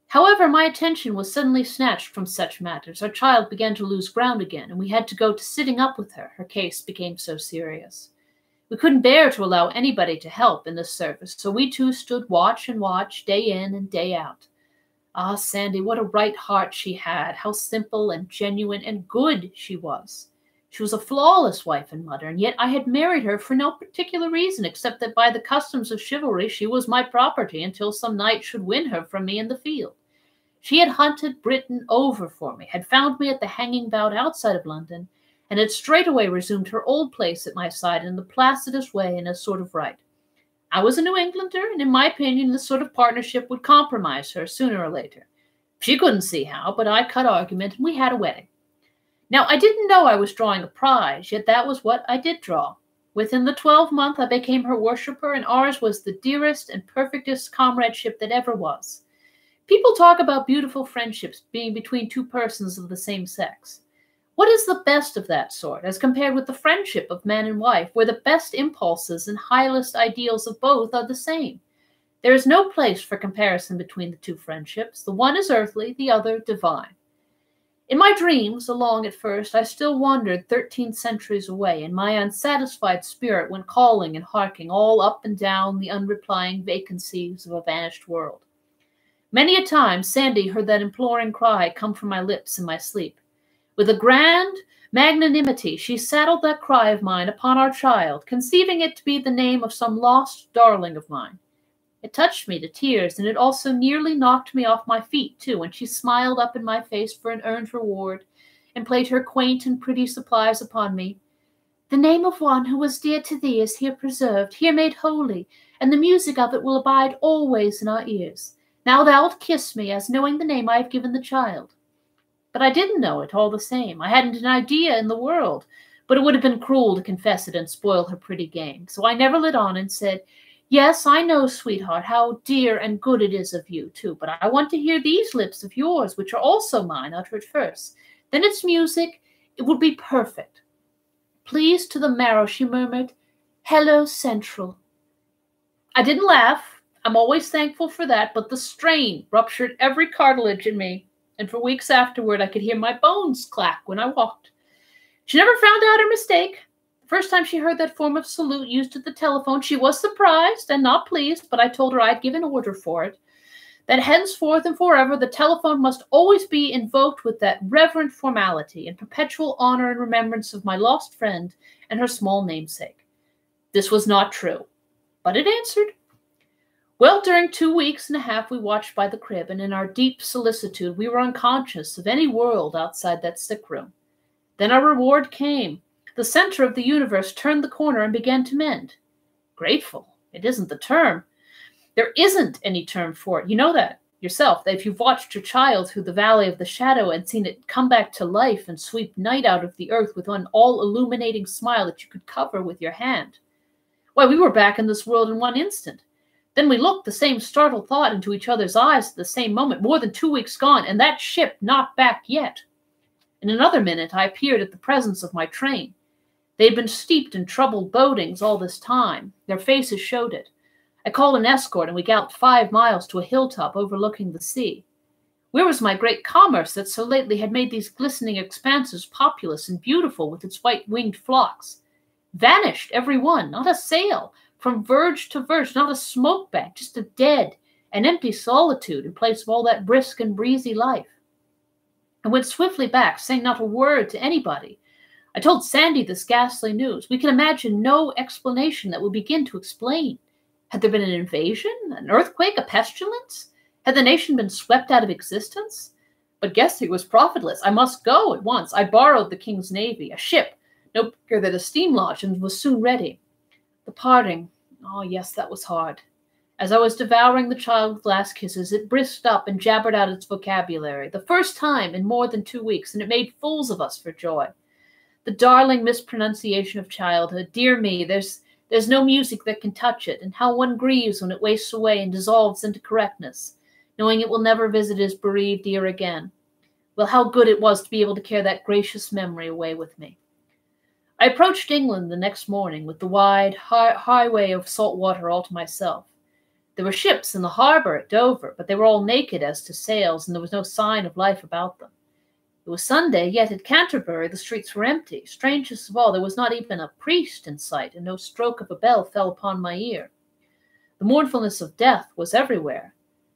However, my attention was suddenly snatched from such matters. Our child began to lose ground again, and we had to go to sitting up with her. Her case became so serious. We couldn't bear to allow anybody to help in this service, so we two stood watch and watch, day in and day out. Ah, Sandy, what a right heart she had, how simple and genuine and good she was. She was a flawless wife and mother, and yet I had married her for no particular reason, except that by the customs of chivalry she was my property until some knight should win her from me in the field. She had hunted Britain over for me, had found me at the hanging bout outside of London, and had straightway resumed her old place at my side in the placidest way and as sort of right. I was a New Englander, and in my opinion this sort of partnership would compromise her sooner or later. She couldn't see how, but I cut argument, and we had a wedding. Now, I didn't know I was drawing a prize, yet that was what I did draw. Within the 12th I became her worshipper, and ours was the dearest and perfectest comradeship that ever was. People talk about beautiful friendships being between two persons of the same sex. What is the best of that sort, as compared with the friendship of man and wife, where the best impulses and highest ideals of both are the same? There is no place for comparison between the two friendships. The one is earthly, the other divine. In my dreams, along at first, I still wandered 13 centuries away, and my unsatisfied spirit went calling and harking all up and down the unreplying vacancies of a vanished world. Many a time Sandy heard that imploring cry come from my lips in my sleep. With a grand magnanimity she saddled that cry of mine upon our child, conceiving it to be the name of some lost darling of mine. It touched me to tears, and it also nearly knocked me off my feet, too, when she smiled up in my face for an earned reward, and played her quaint and pretty supplies upon me. The name of one who was dear to thee is here preserved, here made holy, and the music of it will abide always in our ears. Now thou'lt kiss me, as knowing the name I have given the child. But I didn't know it all the same. I hadn't an idea in the world, but it would have been cruel to confess it and spoil her pretty game. So I never lit on and said, Yes, I know, sweetheart, how dear and good it is of you, too, but I want to hear these lips of yours, which are also mine, utter it first. Then its music, it would be perfect. Pleased to the marrow, she murmured, Hello, Central. I didn't laugh. I'm always thankful for that, but the strain ruptured every cartilage in me, and for weeks afterward I could hear my bones clack when I walked. She never found out her mistake. The first time she heard that form of salute used at the telephone, she was surprised and not pleased, but I told her I'd given order for it, that henceforth and forever the telephone must always be invoked with that reverent formality in perpetual honor and remembrance of my lost friend and her small namesake. This was not true, but it answered. Well, during 2 weeks and a half we watched by the crib, and in our deep solicitude we were unconscious of any world outside that sick room. Then our reward came. The center of the universe turned the corner and began to mend. Grateful. It isn't the term. There isn't any term for it. You know that yourself, that if you've watched your child through the valley of the shadow and seen it come back to life and sweep night out of the earth with one all-illuminating smile that you could cover with your hand. Why, we were back in this world in one instant. Then we looked the same startled thought into each other's eyes at the same moment, more than 2 weeks gone, and that ship not back yet. In another minute I appeared at the presence of my train. They had been steeped in troubled bodings all this time. Their faces showed it. I called an escort, and we galloped 5 miles to a hilltop overlooking the sea. Where was my great commerce that so lately had made these glistening expanses populous and beautiful with its white-winged flocks? Vanished, every one, not a sail, from verge to verge, not a smoke bank, just a dead and empty solitude in place of all that brisk and breezy life. I went swiftly back, saying not a word to anybody. I told Sandy this ghastly news. We can imagine no explanation that would begin to explain. Had there been an invasion, an earthquake, a pestilence? Had the nation been swept out of existence? But guessing was profitless. I must go at once. I borrowed the king's navy, a ship, no bigger than a steam launch, and was soon ready. The parting, oh yes, that was hard. As I was devouring the child with last kisses, it brisked up and jabbered out its vocabulary, the first time in more than 2 weeks, and it made fools of us for joy. The darling mispronunciation of childhood, dear me, there's no music that can touch it, and how one grieves when it wastes away and dissolves into correctness, knowing it will never visit his bereaved ear again. Well, how good it was to be able to carry that gracious memory away with me. I approached England the next morning with the wide highway of salt water all to myself. There were ships in the harbor at Dover, but they were all naked as to sails, and there was no sign of life about them. It was Sunday, yet at Canterbury the streets were empty. Strangest of all, there was not even a priest in sight, and no stroke of a bell fell upon my ear. The mournfulness of death was everywhere.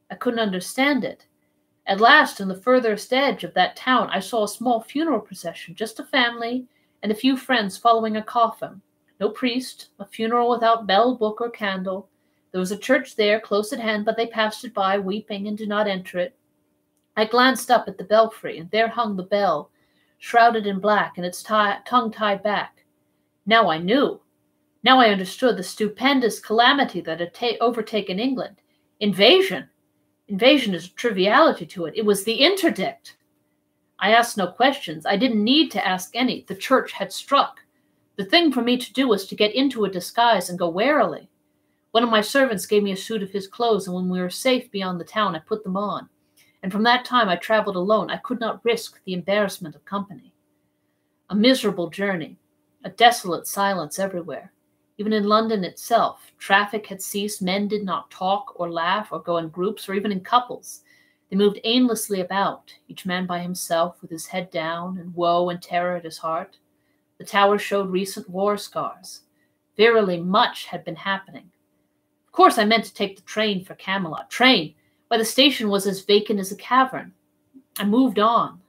I couldn't understand it. At last, in the furthest edge of that town, I saw a small funeral procession, just a family and a few friends following a coffin. No priest, a funeral without bell, book, or candle. There was a church there, close at hand, but they passed it by, weeping, and did not enter it. I glanced up at the belfry, and there hung the bell, shrouded in black, and its tongue tied back. Now I knew. Now I understood the stupendous calamity that had overtaken England. Invasion. Invasion is a triviality to it. It was the interdict. I asked no questions. I didn't need to ask any. The church had struck. The thing for me to do was to get into a disguise and go warily. One of my servants gave me a suit of his clothes, and when we were safe beyond the town, I put them on. And from that time I traveled alone. I could not risk the embarrassment of company. A miserable journey, a desolate silence everywhere. Even in London itself, traffic had ceased. Men did not talk or laugh or go in groups or even in couples. They moved aimlessly about, each man by himself with his head down and woe and terror at his heart. The tower showed recent war scars. Verily, much had been happening. Of course, I meant to take the train for Camelot. Train! Why, the station was as vacant as a cavern. I moved on.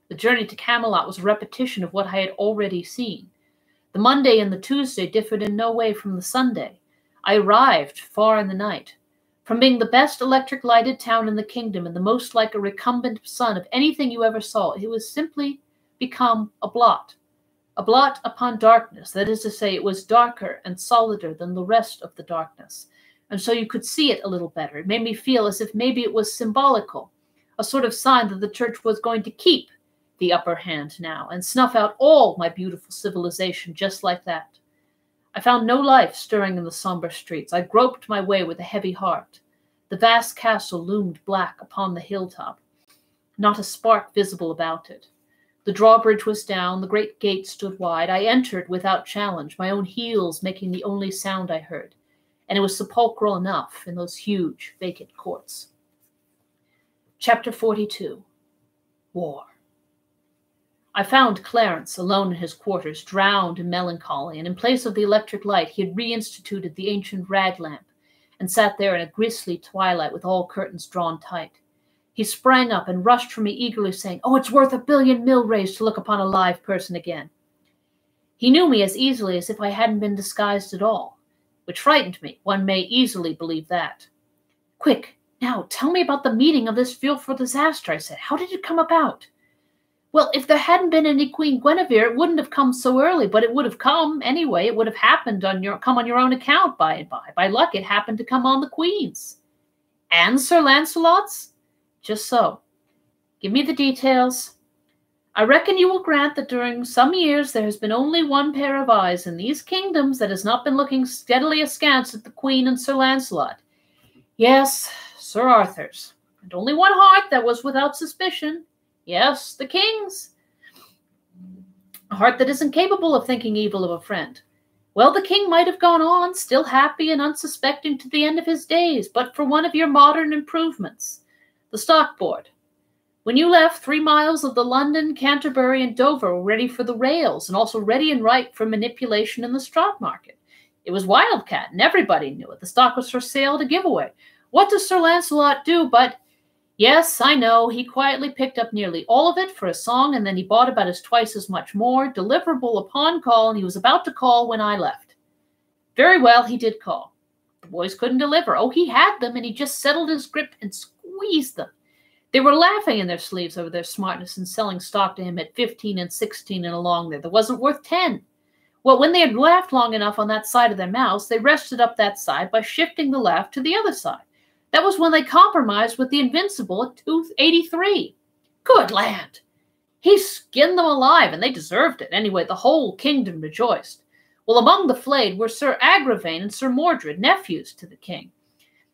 The journey to Camelot was a repetition of what I had already seen. The Monday and the Tuesday differed in no way from the Sunday. I arrived far in the night. From being the best electric-lighted town in the kingdom and the most like a recumbent sun of anything you ever saw, it was simply become a blot. A blot upon darkness, that is to say, it was darker and solider than the rest of the darkness, and so you could see it a little better. It made me feel as if maybe it was symbolical, a sort of sign that the church was going to keep the upper hand now, and snuff out all my beautiful civilization just like that. I found no life stirring in the somber streets. I groped my way with a heavy heart. The vast castle loomed black upon the hilltop, not a spark visible about it. The drawbridge was down, the great gate stood wide. I entered without challenge, my own heels making the only sound I heard, and it was sepulchral enough in those huge, vacant courts. Chapter 42. War. I found Clarence alone in his quarters, drowned in melancholy, and in place of the electric light he had reinstituted the ancient rag lamp, and sat there in a grisly twilight with all curtains drawn tight. He sprang up and rushed for me eagerly, saying, "Oh, it's worth 1,000,000,000 milrays to look upon a live person again." He knew me as easily as if I hadn't been disguised at all, which frightened me. One may easily believe that. "Quick, now, tell me about the meeting of this fearful disaster," I said. "How did it come about?" "Well, if there hadn't been any Queen Guinevere, it wouldn't have come so early, but it would have come anyway. It would have happened come on your own account by and by. By luck, it happened to come on the Queen's." "And Sir Lancelot's?" "Just so. Give me the details." "I reckon you will grant that during some years there has been only one pair of eyes in these kingdoms that has not been looking steadily askance at the Queen and Sir Lancelot." "Yes, Sir Arthur's. And only one heart that was without suspicion." "Yes, the King's. A heart that isn't capable of thinking evil of a friend. Well, the King might have gone on, still happy and unsuspecting to the end of his days, but for one of your modern improvements. The stock board. When you left, 3 miles of the London, Canterbury, and Dover were ready for the rails, and also ready and ripe for manipulation in the stock market. It was wildcat, and everybody knew it. The stock was for sale to give away. What does Sir Lancelot do but... Yes, I know, he quietly picked up nearly all of it for a song, and then he bought about twice as much more, deliverable upon call, and he was about to call when I left. Very well, he did call. The boys couldn't deliver. Oh, he had them, and he just settled his grip and squeezed them. They were laughing in their sleeves over their smartness and selling stock to him at 15 and 16 and along there. That wasn't worth 10. Well, when they had laughed long enough on that side of their mouths, they rested up that side by shifting the laugh to the other side. That was when they compromised with the Invincible at 283. Good land! He skinned them alive, and they deserved it. Anyway, the whole kingdom rejoiced. Well, among the flayed were Sir Agravain and Sir Mordred, nephews to the king.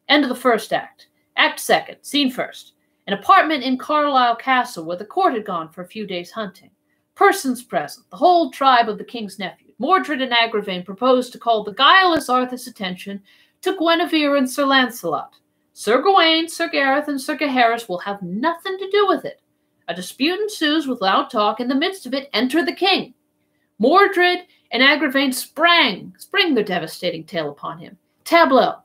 End of the first act. Act second, scene first. An apartment in Carlisle Castle where the court had gone for a few days hunting. Persons present, the whole tribe of the king's nephews. Mordred and Agravain proposed to call the guileless Arthur's attention to Guinevere and Sir Lancelot. Sir Gawain, Sir Gareth, and Sir Gaheris will have nothing to do with it. A dispute ensues with loud talk. In the midst of it, enter the king. Mordred and Agravain spring their devastating tale upon him. Tableau.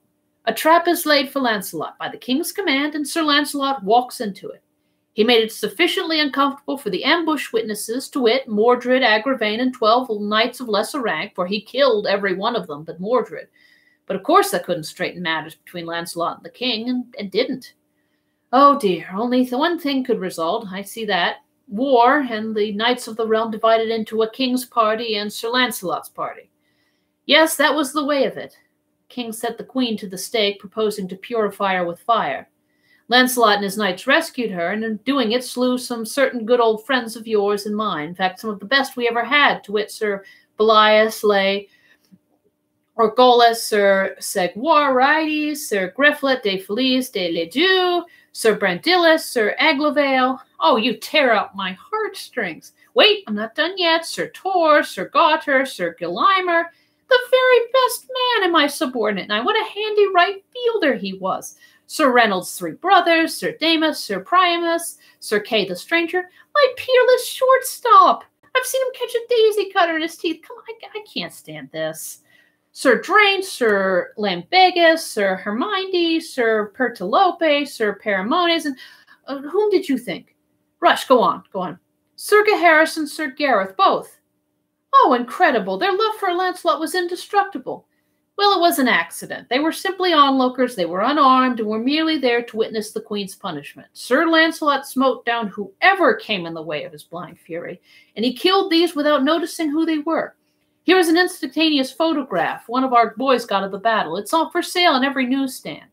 A trap is laid for Lancelot by the king's command, and Sir Lancelot walks into it. He made it sufficiently uncomfortable for the ambushed witnesses, to wit, Mordred, Agravain, and 12 knights of lesser rank, for he killed every one of them but Mordred. But of course that couldn't straighten matters between Lancelot and the king, and didn't. Oh dear, only one thing could result, I see that. War, and the knights of the realm divided into a king's party and Sir Lancelot's party. Yes, that was the way of it. The king set the queen to the stake, proposing to purify her with fire. Lancelot and his knights rescued her, and in doing it slew some certain good old friends of yours and mine. In fact, some of the best we ever had, to wit, Sir Belias, Orgolas, Sir Segwarides, Sir Griflet de Felice de Ledoux, Sir Brandillis, Sir Aglovale. Oh, you tear out my heartstrings. Wait, I'm not done yet. Sir Tor, Sir Gauter, Sir Gillimer, the very best man in my subordinate, and what a handy right fielder he was. Sir Reynolds' 3 brothers, Sir Damus, Sir Priamus, Sir Kay the Stranger, my peerless shortstop. I've seen him catch a daisy cutter in his teeth. Come on, I can't stand this. Sir Drain, Sir Lambegus, Sir Herminde, Sir Pertolope, Sir Paramones, and whom did you think? Rush, go on. Sir Gaheris and Sir Gareth, both. Oh, incredible. Their love for Lancelot was indestructible. Well, it was an accident. They were simply onlookers, they were unarmed, and were merely there to witness the queen's punishment. Sir Lancelot smote down whoever came in the way of his blind fury, and he killed these without noticing who they were. Here is an instantaneous photograph one of our boys got of the battle. It's on for sale on every newsstand.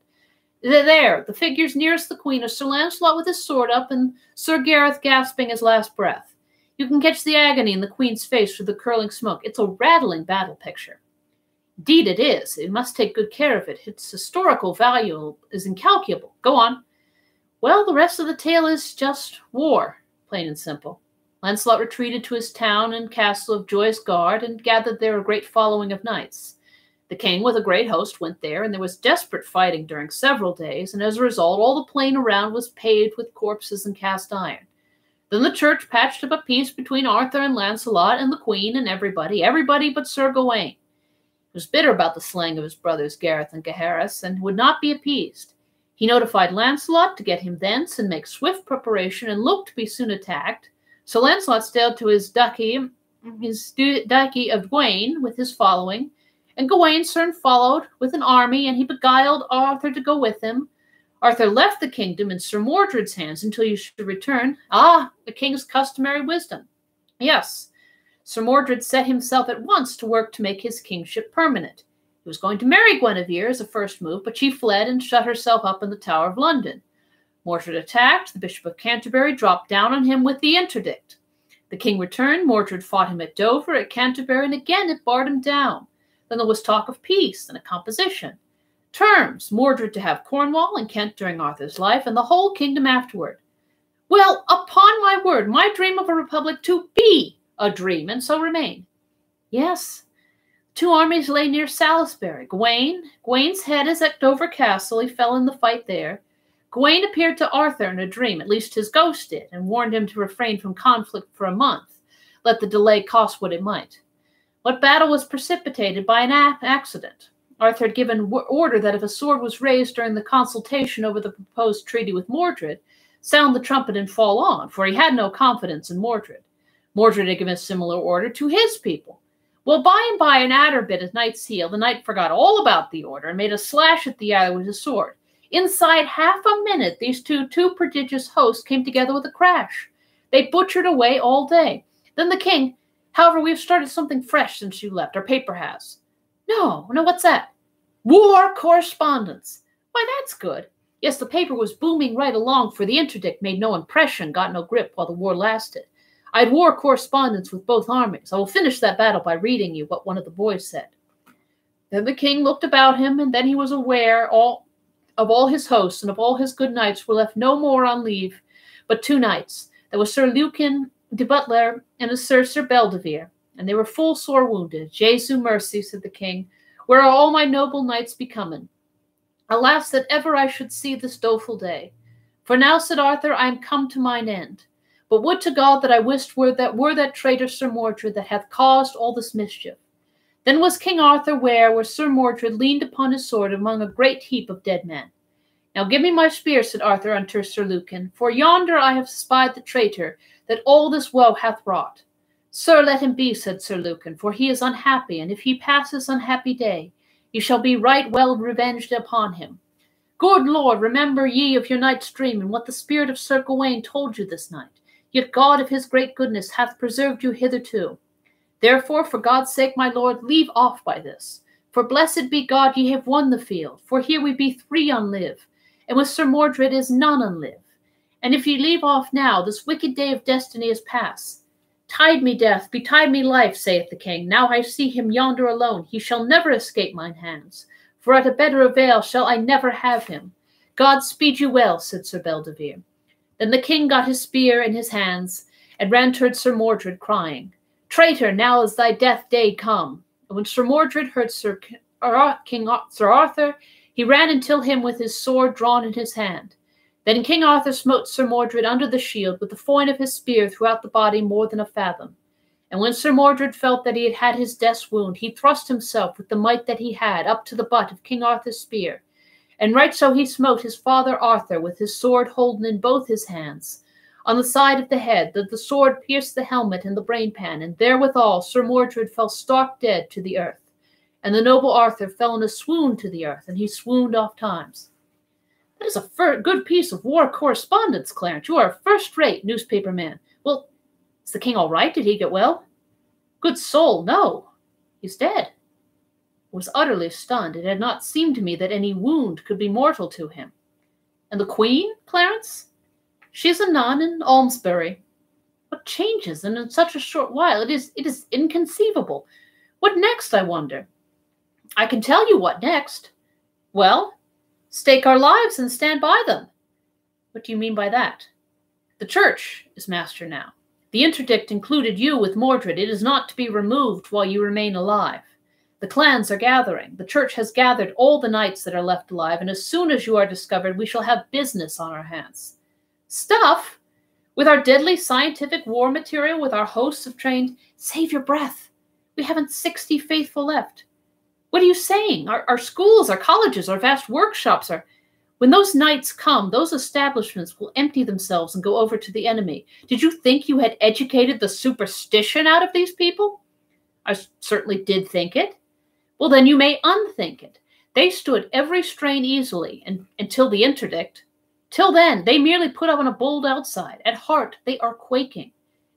There, the figures nearest the queen are Sir Lancelot with his sword up and Sir Gareth gasping his last breath. You can catch the agony in the queen's face through the curling smoke. It's a rattling battle picture. Indeed it is. It must take good care of it. Its historical value is incalculable. Go on. Well, the rest of the tale is just war, plain and simple. Lancelot retreated to his town and castle of Joyous Gard and gathered there a great following of knights. The king with a great host went there, and there was desperate fighting during several days, and as a result all the plain around was paved with corpses and cast iron. Then the church patched up a peace between Arthur and Lancelot and the queen and everybody but Sir Gawain. He was bitter about the slaying of his brothers Gareth and Gaheris, and would not be appeased. He notified Lancelot to get him thence and make swift preparation, and looked to be soon attacked. So Lancelot sailed to his duchy of Gawain with his following, and Gawain soon followed with an army, and he beguiled Arthur to go with him. Arthur left the kingdom in Sir Mordred's hands until you should return. Ah, the king's customary wisdom. Yes. Sir Mordred set himself at once to work to make his kingship permanent. He was going to marry Guinevere as a first move, but she fled and shut herself up in the Tower of London. Mordred attacked. The Bishop of Canterbury dropped down on him with the interdict. The king returned. Mordred fought him at Dover, at Canterbury, and again it barred him down. Then there was talk of peace and a composition. Terms, Mordred to have Cornwall and Kent during Arthur's life, and the whole kingdom afterward. Well, upon my word, my dream of a republic to be a dream, and so remain. Yes. Two armies lay near Salisbury. Gawain's head is at Dover Castle. He fell in the fight there. Gawain appeared to Arthur in a dream, at least his ghost did, and warned him to refrain from conflict for a month, let the delay cost what it might. What battle was precipitated by an accident? Arthur had given order that if a sword was raised during the consultation over the proposed treaty with Mordred, sound the trumpet and fall on, for he had no confidence in Mordred. Mordred had given a similar order to his people. Well, by and by an adder bit a knight's heel. The knight forgot all about the order and made a slash at the adder with his sword. Inside half a minute, these two prodigious hosts came together with a crash. They butchered away all day. Then the king, however, we have started something fresh since you left. Our paper has. No, what's that? War correspondence. Why, that's good. Yes, the paper was booming right along, for the interdict made no impression, got no grip while the war lasted. I had war correspondence with both armies. I will finish that battle by reading you what one of the boys said. Then the king looked about him, and then he was aware of all his hosts and of all his good knights were left no more on leave, but two knights. There was Sir Lucan de Butler and a Sir Bedivere, and they were full sore wounded. Jesu mercy, said the king, where are all my noble knights becomen? Alas, that ever I should see this doleful day. For now, said Arthur, I am come to mine end. But would to God that I wist were that traitor Sir Mordred that hath caused all this mischief. Then was King Arthur where Sir Mordred leaned upon his sword among a great heap of dead men. Now give me my spear, said Arthur unto Sir Lucan, for yonder I have spied the traitor that all this woe hath wrought. Sir, let him be, said Sir Lucan, for he is unhappy, and if he pass this unhappy day, ye shall be right well revenged upon him. Good Lord, remember ye of your night's dream, and what the spirit of Sir Gawain told you this night. Yet God of his great goodness hath preserved you hitherto. Therefore, for God's sake, my lord, leave off by this. For blessed be God ye have won the field, for here we be 3 unlive, and with Sir Mordred is none unlive. And if ye leave off now, this wicked day of destiny is past. Tide me death, betide me life, saith the king. Now I see him yonder alone, he shall never escape mine hands, for at a better avail shall I never have him. God speed you well, said Sir Bedivere. Then the king got his spear in his hands, and ran toward Sir Mordred, crying, Traitor, now is thy death day come. And when Sir Mordred heard Sir Arthur, he ran until him with his sword drawn in his hand. Then King Arthur smote Sir Mordred under the shield with the foin of his spear throughout the body more than a fathom. And when Sir Mordred felt that he had had his death's wound, he thrust himself with the might that he had up to the butt of King Arthur's spear. And right so he smote his father Arthur with his sword holden in both his hands, on the side of the head, that the sword pierced the helmet and the brainpan, and therewithal Sir Mordred fell stark dead to the earth. and the noble Arthur fell in a swoon to the earth, and he swooned oft times. That is a good piece of war correspondence, Clarence. You are a first-rate newspaper man. Well, is the king all right? Did he get well? Good soul, no. He's dead. I was utterly stunned. It had not seemed to me that any wound could be mortal to him. And the queen, Clarence? She is a nun in Almesbury. What changes, and in such a short while? It is inconceivable. What next, I wonder? I can tell you what next. Well, stake our lives and stand by them. What do you mean by that? The church is master now. The interdict included you with Mordred. It is not to be removed while you remain alive. The clans are gathering. The church has gathered all the knights that are left alive, and as soon as you are discovered, we shall have business on our hands. Stuff? With our deadly scientific war material, with our hosts of trained... Save your breath. We haven't 60 faithful left. What are you saying? Our schools, our colleges, our vast workshops are... When those knights come, those establishments will empty themselves and go over to the enemy. Did you think you had educated the superstition out of these people? I certainly did think it. Well, then you may unthink it. They stood every strain easily until the interdict. Till then, they merely put on a bold outside. At heart, they are quaking.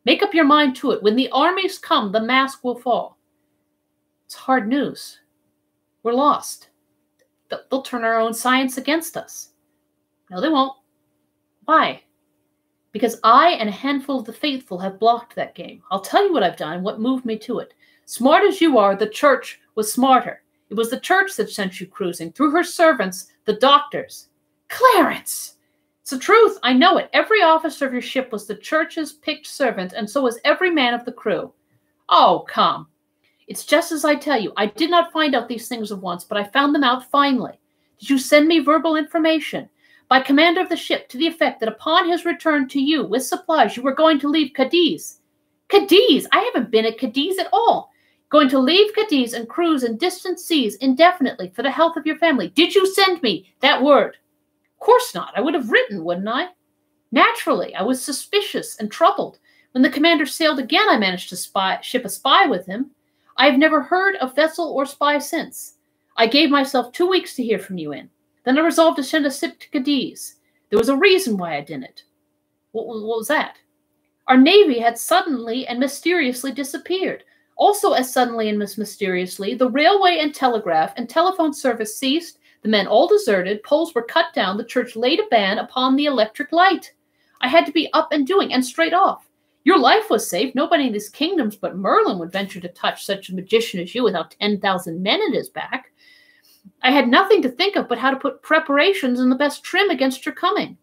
Make up your mind to it. When the armies come, the mask will fall. It's hard news. We're lost. They'll turn our own science against us. No, they won't. Why? Because I and a handful of the faithful have blocked that game. I'll tell you what I've done and what moved me to it. Smart as you are, the church was smarter. It was the church that sent you cruising, through her servants, the doctors. Clarence! It's the truth. I know it. Every officer of your ship was the church's picked servant, and so was every man of the crew. Oh, come. It's just as I tell you. I did not find out these things at once, but I found them out finally. Did you send me verbal information by commander of the ship to the effect that upon his return to you with supplies, you were going to leave Cadiz? Cadiz? I haven't been at Cadiz at all. Going to leave Cadiz and cruise in distant seas indefinitely for the health of your family. Did you send me that word? Of course not. I would have written, wouldn't I? Naturally, I was suspicious and troubled. When the commander sailed again, I managed to ship a spy with him. I have never heard of vessel or spy since. I gave myself 2 weeks to hear from you in. Then I resolved to send a ship to Cadiz. There was a reason why I didn't. What was that? Our navy had suddenly and mysteriously disappeared. Also as suddenly and mysteriously, the railway and telegraph and telephone service ceased, the men all deserted, poles were cut down, the church laid a ban upon the electric light. I had to be up and doing, and straight off. Your life was safe. Nobody in these kingdoms but Merlin would venture to touch such a magician as you without 10,000 men at his back. I had nothing to think of but how to put preparations in the best trim against your coming.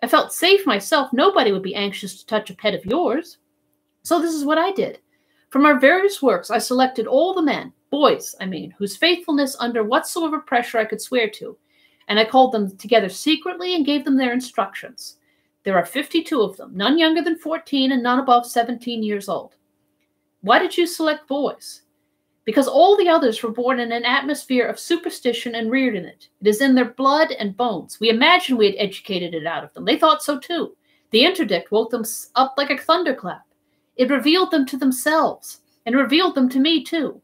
I felt safe myself. Nobody would be anxious to touch a pet of yours. So this is what I did. From our various works, I selected all the men, boys, I mean, whose faithfulness under whatsoever pressure I could swear to, and I called them together secretly and gave them their instructions. There are 52 of them, none younger than 14 and none above 17 years old. Why did you select boys? Because all the others were born in an atmosphere of superstition and reared in it. It is in their blood and bones. We imagined we had educated it out of them. They thought so too. The interdict woke them up like a thunderclap. It revealed them to themselves and revealed them to me too.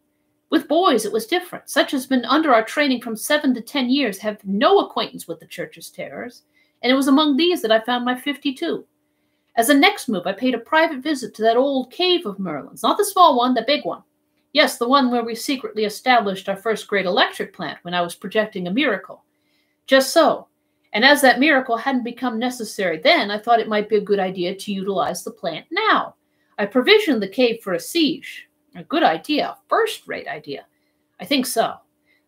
With boys, it was different. Such as been under our training from 7 to 10 years have no acquaintance with the church's terrors. And it was among these that I found my 52. As a next move, I paid a private visit to that old cave of Merlin's. Not the small one, the big one. Yes, the one where we secretly established our first great electric plant when I was projecting a miracle. Just so. And as that miracle hadn't become necessary then, I thought it might be a good idea to utilize the plant now. I provisioned the cave for a siege. A good idea, a first-rate idea. I think so.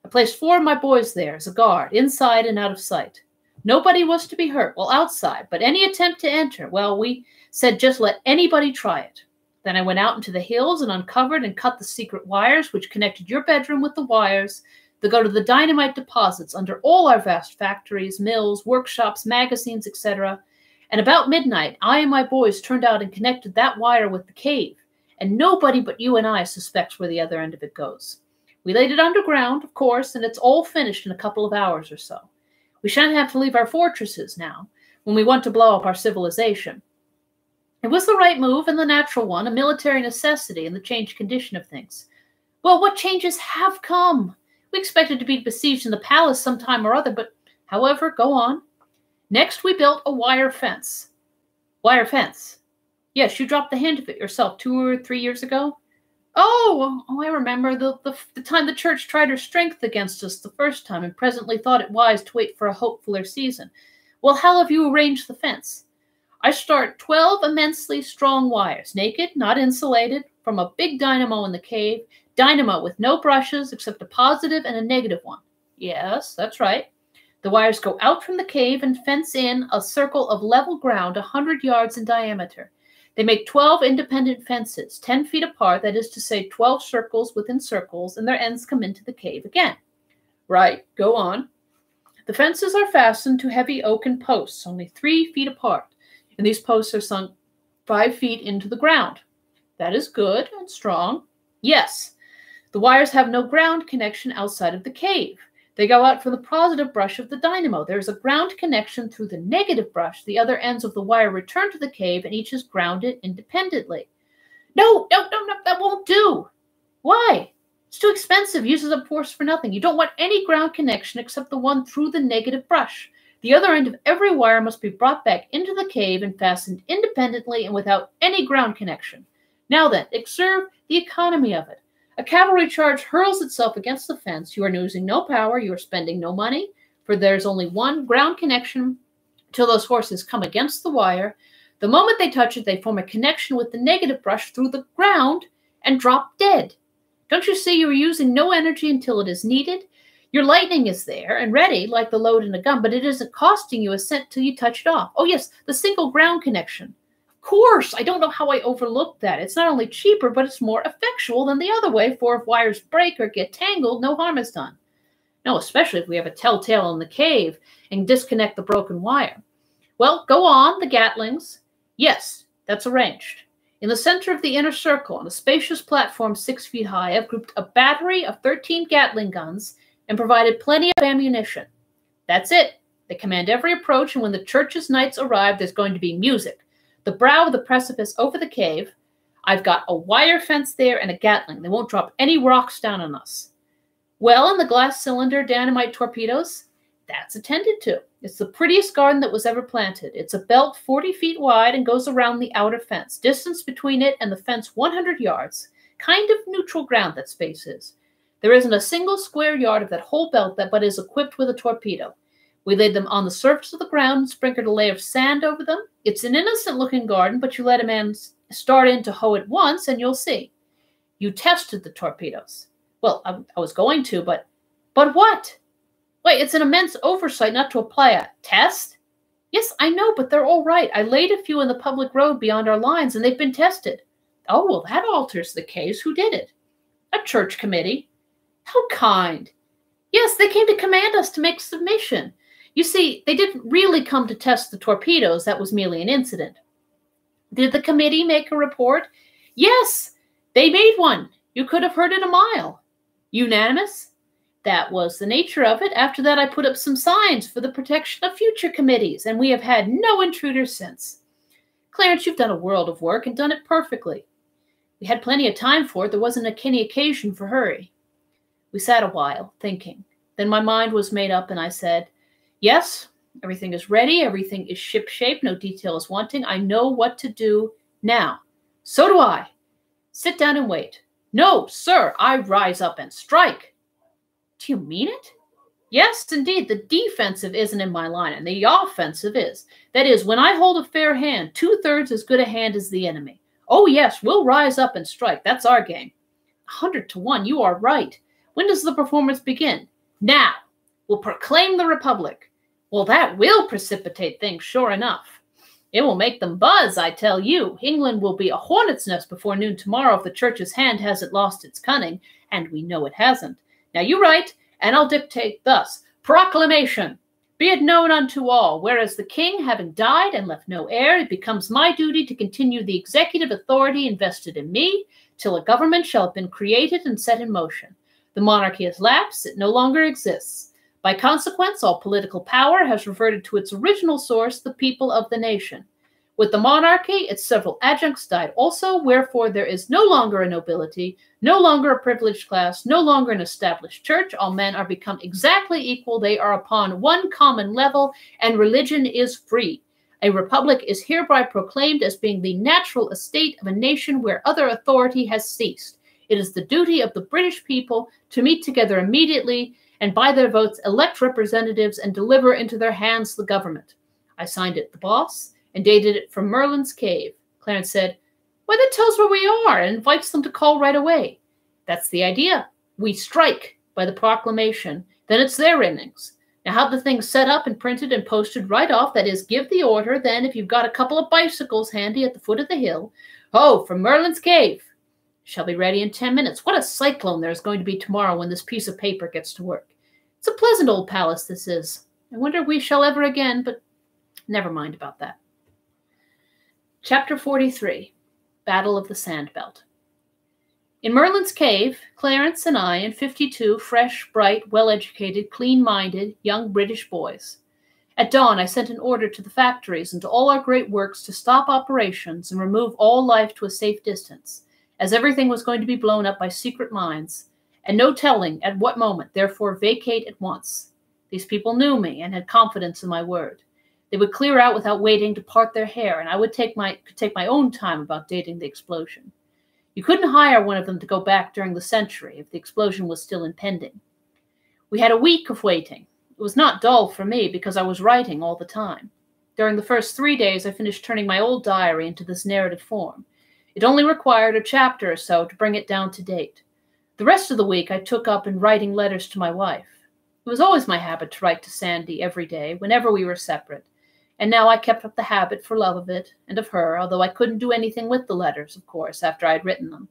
I placed 4 of my boys there as a guard, inside and out of sight. Nobody was to be hurt while outside, but any attempt to enter, well, we said just let anybody try it. Then I went out into the hills and uncovered and cut the secret wires which connected your bedroom with the wires that go to the dynamite deposits under all our vast factories, mills, workshops, magazines, etc. And about midnight, I and my boys turned out and connected that wire with the cave, and nobody but you and I suspects where the other end of it goes. We laid it underground, of course, and it's all finished in a couple of hours or so. We shan't have to leave our fortresses now, when we want to blow up our civilization. It was the right move and the natural one, a military necessity in the changed condition of things. Well, what changes have come? We expected to be besieged in the palace sometime or other, but however, go on. Next, we built a wire fence. Wire fence. Yes, you dropped the hint of it yourself 2 or 3 years ago. Oh, I remember the time the church tried her strength against us the first time and presently thought it wise to wait for a hopefuller season. Well, how have you arranged the fence? I start 12 immensely strong wires, naked, not insulated, from a big dynamo in the cave, dynamo with no brushes except a positive and a negative one. Yes, that's right. The wires go out from the cave and fence in a circle of level ground 100 yards in diameter. They make 12 independent fences, 10 feet apart, that is to say 12 circles within circles, and their ends come into the cave again. Right, go on. The fences are fastened to heavy oaken posts, only 3 feet apart, and these posts are sunk 5 feet into the ground. That is good and strong. Yes, the wires have no ground connection outside of the cave. They go out from the positive brush of the dynamo. There is a ground connection through the negative brush. The other ends of the wire return to the cave, and each is grounded independently. No, that won't do. Why? It's too expensive, uses up force for nothing. You don't want any ground connection except the one through the negative brush. The other end of every wire must be brought back into the cave and fastened independently and without any ground connection. Now then, observe the economy of it. A cavalry charge hurls itself against the fence. You are using no power. You are spending no money, for there's only one ground connection till those horses come against the wire. The moment they touch it, they form a connection with the negative brush through the ground and drop dead. Don't you see you are using no energy until it is needed? Your lightning is there and ready, like the load in a gun, but it isn't costing you a cent till you touch it off. Oh, yes, the single ground connection. Course, I don't know how I overlooked that. It's not only cheaper, but it's more effectual than the other way, for if wires break or get tangled, no harm is done. No, especially if we have a telltale in the cave and disconnect the broken wire. Well, go on, the Gatlings. Yes, that's arranged. In the center of the inner circle, on a spacious platform 6 feet high, I've grouped a battery of 13 Gatling guns and provided plenty of ammunition. That's it. They command every approach, and when the church's knights arrive, there's going to be music. The brow of the precipice over the cave. I've got a wire fence there and a Gatling. They won't drop any rocks down on us. Well, in the glass cylinder dynamite torpedoes, that's attended to. It's the prettiest garden that was ever planted. It's a belt 40 feet wide and goes around the outer fence. Distance between it and the fence 100 yards. Kind of neutral ground that space is. There isn't a single square yard of that whole belt that but is equipped with a torpedo. We laid them on the surface of the ground and sprinkled a layer of sand over them. It's an innocent-looking garden, but you let a man start in to hoe it once, and you'll see. You tested the torpedoes. Well, I was going to, but what? Wait, it's an immense oversight not to apply a test? Yes, I know, but they're all right. I laid a few in the public road beyond our lines, and they've been tested. Oh, well, that alters the case. Who did it? A church committee. How kind. Yes, they came to command us to make submission. You see, they didn't really come to test the torpedoes. That was merely an incident. Did the committee make a report? Yes, they made one. You could have heard it a mile. Unanimous? That was the nature of it. After that, I put up some signs for the protection of future committees, and we have had no intruders since. Clarence, you've done a world of work and done it perfectly. We had plenty of time for it. There wasn't any occasion for hurry. We sat a while, thinking. Then my mind was made up, and I said, yes, everything is ready. Everything is ship-shape. No detail is wanting. I know what to do now. So do I. Sit down and wait. No, sir, I rise up and strike. Do you mean it? Yes, indeed. The defensive isn't in my line, and the offensive is. That is, when I hold a fair hand, 2/3 as good a hand as the enemy. Oh, yes, we'll rise up and strike. That's our game. 100 to 1, you are right. When does the performance begin? Now. We'll proclaim the Republic. Well, that will precipitate things, sure enough. It will make them buzz, I tell you. England will be a hornet's nest before noon tomorrow if the church's hand hasn't lost its cunning, and we know it hasn't. Now you write, and I'll dictate thus. Proclamation. Be it known unto all, whereas the king having died and left no heir, it becomes my duty to continue the executive authority invested in me, till a government shall have been created and set in motion. The monarchy has lapsed, it no longer exists. By consequence, all political power has reverted to its original source, the people of the nation. With the monarchy, its several adjuncts died also, wherefore there is no longer a nobility, no longer a privileged class, no longer an established church. All men are become exactly equal. They are upon one common level, and religion is free. A republic is hereby proclaimed as being the natural estate of a nation where other authority has ceased. It is the duty of the British people to meet together immediately, and by their votes elect representatives and deliver into their hands the government. I signed it, the boss, and dated it from Merlin's cave. Clarence said, "Why, that tells where we are and invites them to call right away." "That's the idea. We strike by the proclamation. Then it's their innings. Now have the thing set up and printed and posted right off. That is, give the order. Then, if you've got a couple of bicycles handy at the foot of the hill, ho, from Merlin's cave. Shall be ready in 10 minutes. What a cyclone there is going to be tomorrow when this piece of paper gets to work. It's a pleasant old palace, this is. I wonder if we shall ever again, but never mind about that." Chapter 43, Battle of the Sandbelt. In Merlin's cave, Clarence and I and 52 fresh, bright, well-educated, clean-minded young British boys. At dawn, I sent an order to the factories and to all our great works to stop operations and remove all life to a safe distance, as everything was going to be blown up by secret mines, and no telling at what moment, therefore vacate at once. These people knew me and had confidence in my word. They would clear out without waiting to part their hair, and I could take my own time about dating the explosion. You couldn't hire one of them to go back during the century if the explosion was still impending. We had a week of waiting. It was not dull for me because I was writing all the time. During the first 3 days, I finished turning my old diary into this narrative form. It only required a chapter or so to bring it down to date. The rest of the week I took up in writing letters to my wife. It was always my habit to write to Sandy every day, whenever we were separate. And now I kept up the habit for love of it and of her, although I couldn't do anything with the letters, of course, after I had written them.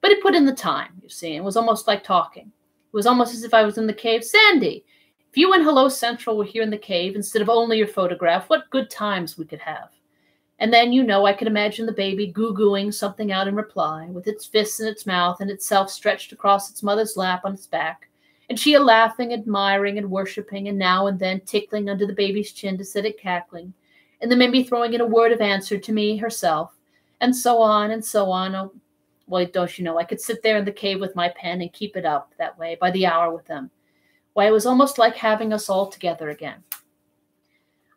But it put in the time, you see, and was almost like talking. It was almost as if I was in the cave. "Sandy, if you and Hello Central were here in the cave instead of only your photograph, what good times we could have." And then, I could imagine the baby goo-gooing something out in reply, with its fists in its mouth and itself stretched across its mother's lap on its back, and she laughing, admiring, and worshipping, and now and then tickling under the baby's chin to set it cackling, and then maybe throwing in a word of answer to me herself, and so on and so on. Oh, well, don't you know, I could sit there in the cave with my pen and keep it up that way by the hour with them. Why, it was almost like having us all together again.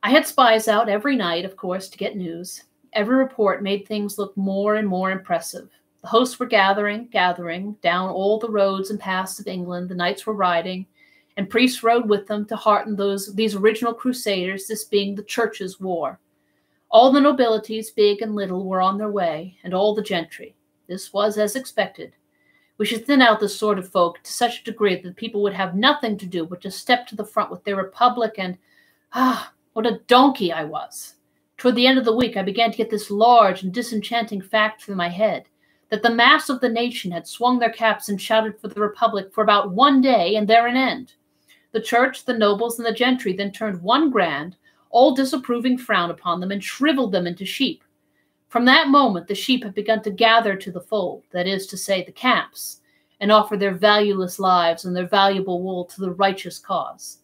I had spies out every night, of course, to get news. Every report made things look more and more impressive. The hosts were gathering down all the roads and paths of England. The knights were riding, and priests rode with them to hearten these original crusaders, this being the church's war. All the nobilities, big and little, were on their way, and all the gentry. This was as expected. We should thin out this sort of folk to such a degree that people would have nothing to do but to step to the front with their republic, and what a donkey I was. Toward the end of the week, I began to get this large and disenchanting fact through my head, that the mass of the nation had swung their caps and shouted for the republic for about 1 day, and there an end. The church, the nobles, and the gentry then turned one grand, all disapproving frown upon them and shriveled them into sheep. From that moment, the sheep have begun to gather to the fold, that is to say, the camps, and offer their valueless lives and their valuable wool to the righteous cause.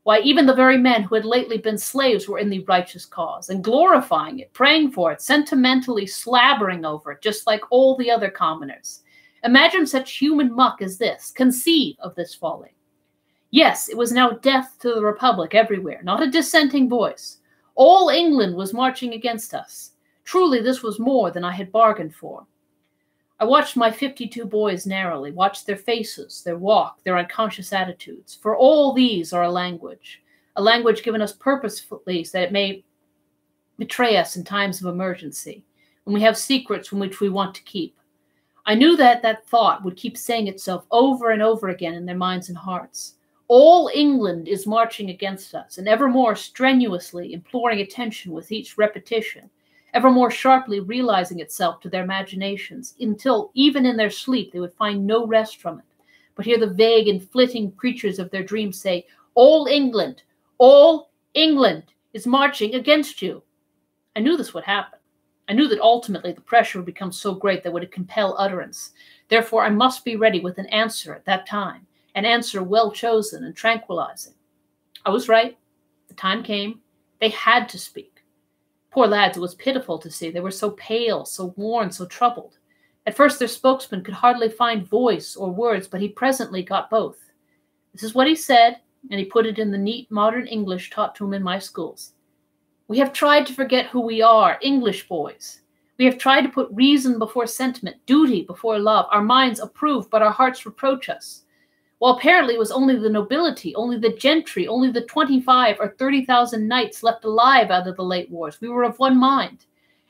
Why, even the very men who had lately been slaves were in the righteous cause, and glorifying it, praying for it, sentimentally slabbering over it, just like all the other commoners. Imagine such human muck as this. Conceive of this folly. Yes, it was now death to the republic everywhere, not a dissenting voice. All England was marching against us. Truly, this was more than I had bargained for. I watched my 52 boys narrowly, watched their faces, their walk, their unconscious attitudes, for all these are a language given us purposefully so that it may betray us in times of emergency, when we have secrets from which we want to keep. I knew that thought would keep saying itself over and over again in their minds and hearts. All England is marching against us, and ever more strenuously imploring attention with each repetition, ever more sharply realizing itself to their imaginations, until even in their sleep they would find no rest from it, but hear the vague and flitting creatures of their dreams say, all England is marching against you." I knew this would happen. I knew that ultimately the pressure would become so great that it would compel utterance. Therefore, I must be ready with an answer at that time, an answer well chosen and tranquilizing. I was right. The time came. They had to speak. Poor lads, it was pitiful to see. They were so pale, so worn, so troubled. At first their spokesman could hardly find voice or words, but he presently got both. This is what he said, and he put it in the neat modern English taught to him in my schools. We have tried to forget who we are, English boys. We have tried to put reason before sentiment, duty before love. Our minds approve, but our hearts reproach us. While apparently it was only the nobility, only the gentry, only the 25 or 30,000 knights left alive out of the late wars, we were of one mind,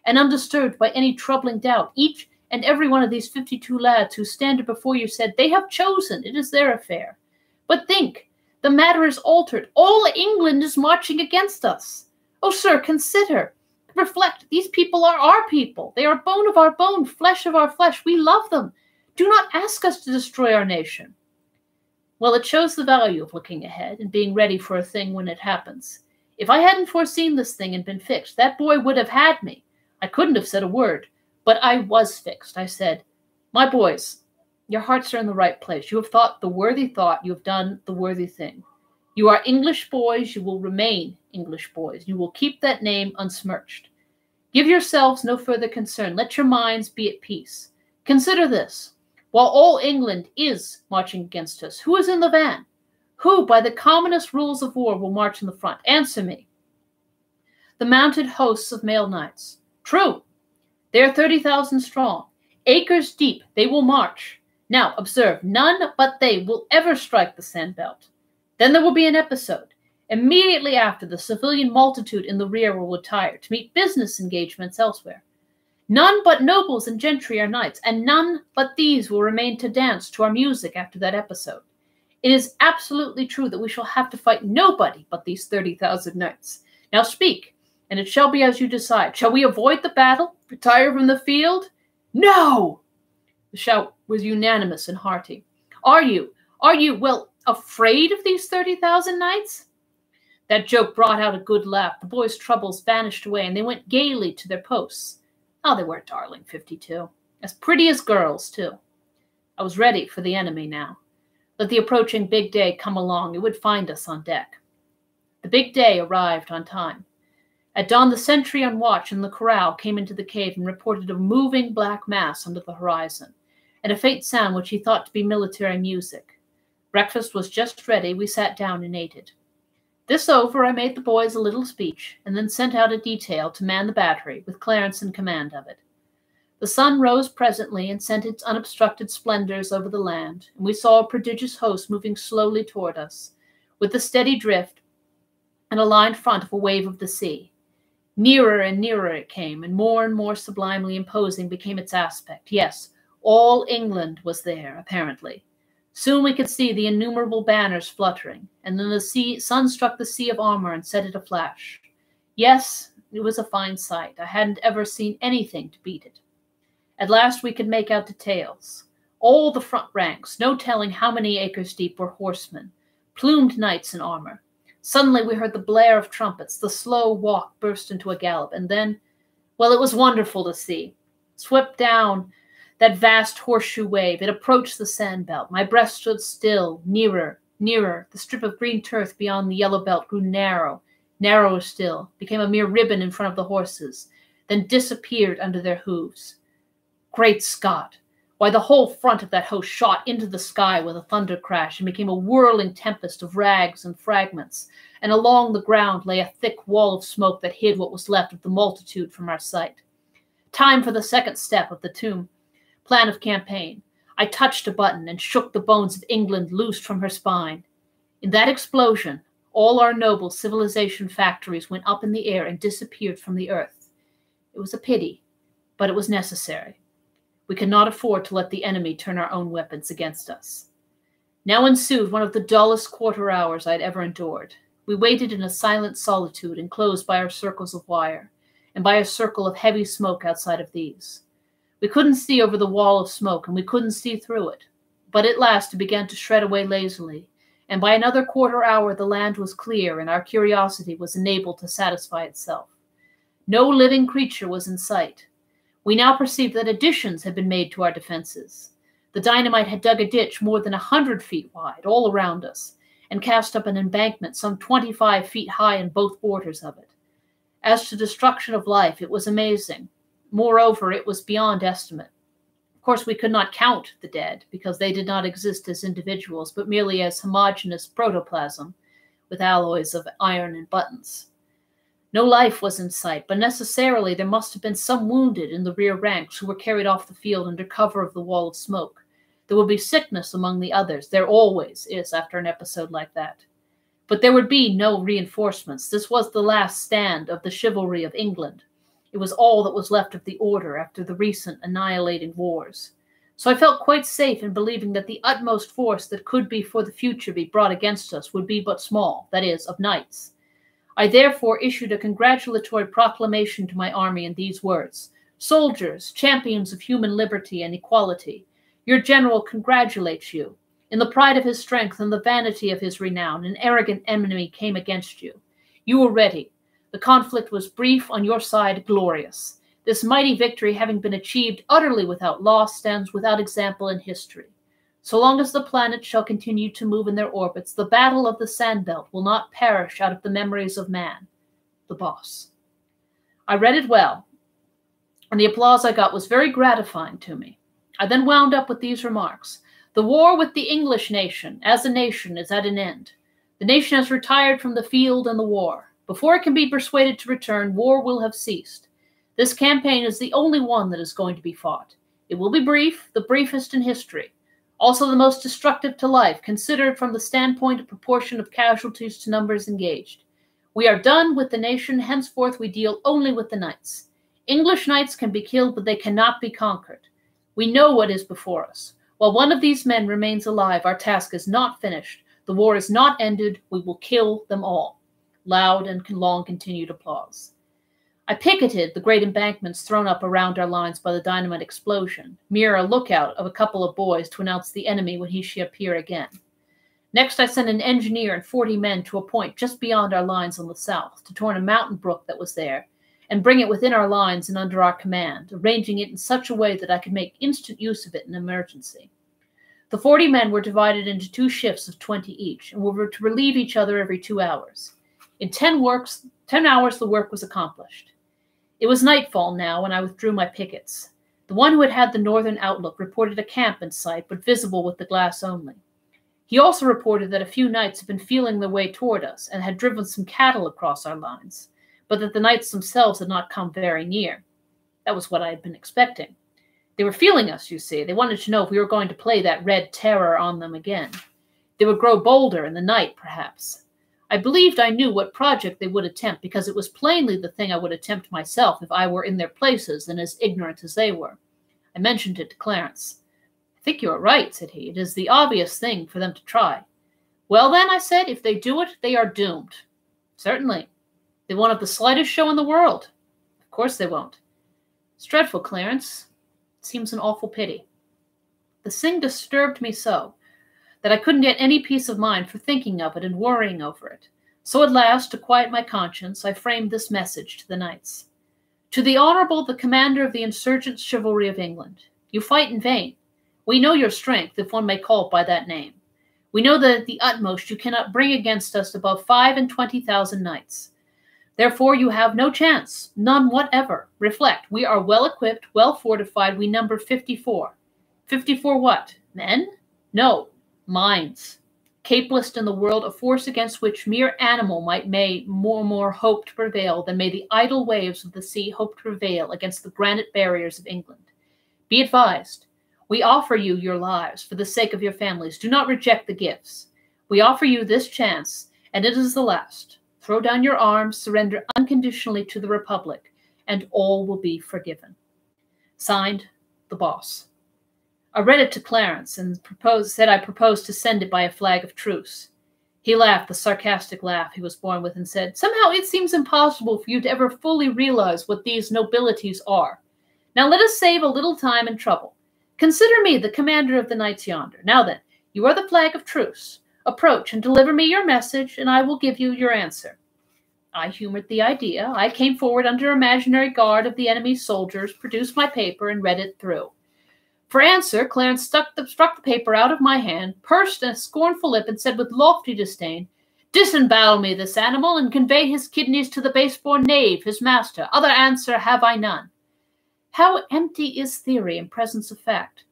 and undisturbed by any troubling doubt. Each and every one of these 52 lads who stand before you said, they have chosen, it is their affair. But think, the matter is altered. All England is marching against us. Oh, sir, consider, reflect, these people are our people. They are bone of our bone, flesh of our flesh. We love them. Do not ask us to destroy our nation. Well, it shows the value of looking ahead and being ready for a thing when it happens. If I hadn't foreseen this thing and been fixed, that boy would have had me. I couldn't have said a word, but I was fixed. I said, my boys, your hearts are in the right place. You have thought the worthy thought. You have done the worthy thing. You are English boys. You will remain English boys. You will keep that name unsmirched. Give yourselves no further concern. Let your minds be at peace. Consider this. While all England is marching against us, who is in the van? Who, by the commonest rules of war, will march in the front? Answer me. The mounted hosts of male knights. True. They are 30,000 strong. Acres deep, they will march. Now, observe, none but they will ever strike the sand belt. Then there will be an episode. Immediately after, the civilian multitude in the rear will retire to meet business engagements elsewhere. None but nobles and gentry are knights, and none but these will remain to dance to our music after that episode. It is absolutely true that we shall have to fight nobody but these 30,000 knights. Now speak, and it shall be as you decide. Shall we avoid the battle? Retire from the field? No! The shout was unanimous and hearty. Are you, well, afraid of these 30,000 knights? That joke brought out a good laugh. The boys' troubles vanished away, and they went gaily to their posts. Oh, they were darling 52. As pretty as girls, too. I was ready for the enemy now. Let the approaching big day come along. It would find us on deck. The big day arrived on time. At dawn, the sentry on watch in the corral came into the cave and reported a moving black mass under the horizon, and a faint sound which he thought to be military music. Breakfast was just ready. We sat down and ate it. This over, I made the boys a little speech, and then sent out a detail to man the battery, with Clarence in command of it. The sun rose presently and sent its unobstructed splendors over the land, and we saw a prodigious host moving slowly toward us, with the steady drift and aligned front of a wave of the sea. Nearer and nearer it came, and more sublimely imposing became its aspect. Yes, all England was there, apparently. Soon we could see the innumerable banners fluttering, and then the sun struck the sea of armor and set it aflash. Yes, it was a fine sight. I hadn't ever seen anything to beat it. At last we could make out details. All the front ranks, no telling how many acres deep, were horsemen, plumed knights in armor. Suddenly we heard the blare of trumpets. The slow walk burst into a gallop, and then, well, it was wonderful to see. Swept down that vast horseshoe wave, it approached the sand belt. My breast stood still, nearer. The strip of green turf beyond the yellow belt grew narrower still, became a mere ribbon in front of the horses, then disappeared under their hooves. Great Scott! Why, the whole front of that host shot into the sky with a thunder crash and became a whirling tempest of rags and fragments, and along the ground lay a thick wall of smoke that hid what was left of the multitude from our sight. Time for the second step of the plan of campaign. I touched a button and shook the bones of England loose from her spine. In that explosion, all our noble civilization factories went up in the air and disappeared from the earth. It was a pity, but it was necessary. We could not afford to let the enemy turn our own weapons against us. Now ensued one of the dullest quarter hours I had ever endured. We waited in a silent solitude enclosed by our circles of wire, and by a circle of heavy smoke outside of these. We couldn't see over the wall of smoke, and we couldn't see through it. But at last it began to shred away lazily, and by another quarter hour the land was clear, and our curiosity was enabled to satisfy itself. No living creature was in sight. We now perceived that additions had been made to our defenses. The dynamite had dug a ditch more than 100 feet wide all around us, and cast up an embankment some 25 feet high in both borders of it. As to destruction of life, it was amazing. Moreover, it was beyond estimate. Of course, we could not count the dead, because they did not exist as individuals, but merely as homogeneous protoplasm, with alloys of iron and buttons. No life was in sight, but necessarily there must have been some wounded in the rear ranks who were carried off the field under cover of the wall of smoke. There would be sickness among the others. There always is after an episode like that. But there would be no reinforcements. This was the last stand of the chivalry of England. It was all that was left of the order after the recent annihilating wars. So I felt quite safe in believing that the utmost force that could be for the future be brought against us would be but small, that is, of knights. I therefore issued a congratulatory proclamation to my army in these words: "Soldiers, champions of human liberty and equality, your general congratulates you. In the pride of his strength and the vanity of his renown, an arrogant enemy came against you. You were ready. The conflict was brief, on your side glorious. This mighty victory, having been achieved utterly without loss, stands without example in history. So long as the planets shall continue to move in their orbits, the battle of the Sandbelt will not perish out of the memories of man. The Boss." I read it well, and the applause I got was very gratifying to me. I then wound up with these remarks: "The war with the English nation, as a nation, is at an end. The nation has retired from the field and the war. Before it can be persuaded to return, war will have ceased. This campaign is the only one that is going to be fought. It will be brief, the briefest in history. Also the most destructive to life, considered from the standpoint of proportion of casualties to numbers engaged. We are done with the nation. Henceforth we deal only with the knights. English knights can be killed, but they cannot be conquered. We know what is before us. While one of these men remains alive, our task is not finished. The war is not ended. We will kill them all." Loud and long continued applause. I picketed the great embankments thrown up around our lines by the dynamite explosion, mere a lookout of a couple of boys to announce the enemy when he should appear again. Next I sent an engineer and 40 men to a point just beyond our lines on the south, to turn a mountain brook that was there, and bring it within our lines and under our command, arranging it in such a way that I could make instant use of it in emergency. The 40 men were divided into 2 shifts of 20 each, and were to relieve each other every 2 hours. In 10 hours the work was accomplished. It was nightfall now when I withdrew my pickets. The one who had the northern outlook reported a camp in sight, but visible with the glass only. He also reported that a few knights had been feeling their way toward us, and had driven some cattle across our lines, but that the knights themselves had not come very near. That was what I had been expecting. They were feeling us, you see. They wanted to know if we were going to play that red terror on them again. They would grow bolder in the night, perhaps. I believed I knew what project they would attempt, because it was plainly the thing I would attempt myself if I were in their places and as ignorant as they were. I mentioned it to Clarence. "I think you are right," said he. "It is the obvious thing for them to try." "Well, then," I said, "if they do it, they are doomed." "Certainly. They won't have the slightest show in the world." "Of course they won't." "It's dreadful, Clarence. It seems an awful pity." The thing disturbed me so that I couldn't get any peace of mind for thinking of it and worrying over it. So at last, to quiet my conscience, I framed this message to the knights: "To the Honorable, the Commander of the Insurgent Chivalry of England, you fight in vain. We know your strength, if one may call it by that name. We know that at the utmost you cannot bring against us above 25,000 knights. Therefore you have no chance, none whatever. Reflect, we are well equipped, well fortified, we number 54. 54 what? Men? No. Minds. Capeless in the world, a force against which mere animal may more hope to prevail than may the idle waves of the sea hope to prevail against the granite barriers of England. Be advised. We offer you your lives for the sake of your families. Do not reject the gifts. We offer you this chance, and it is the last. Throw down your arms, surrender unconditionally to the Republic, and all will be forgiven." Signed, The Boss. I read it to Clarence, and said I proposed to send it by a flag of truce. He laughed, the sarcastic laugh he was born with, and said, "Somehow it seems impossible for you to ever fully realize what these nobilities are. Now let us save a little time and trouble. Consider me the commander of the knights yonder. Now then, you are the flag of truce. Approach and deliver me your message, and I will give you your answer." I humored the idea. I came forward under imaginary guard of the enemy's soldiers, produced my paper, and read it through. For answer, Clarence struck the paper out of my hand, pursed a scornful lip, and said with lofty disdain, Disembowel me this animal, and convey his kidneys to the base-born knave, his master. Other answer have I none. How empty is theory in presence of fact?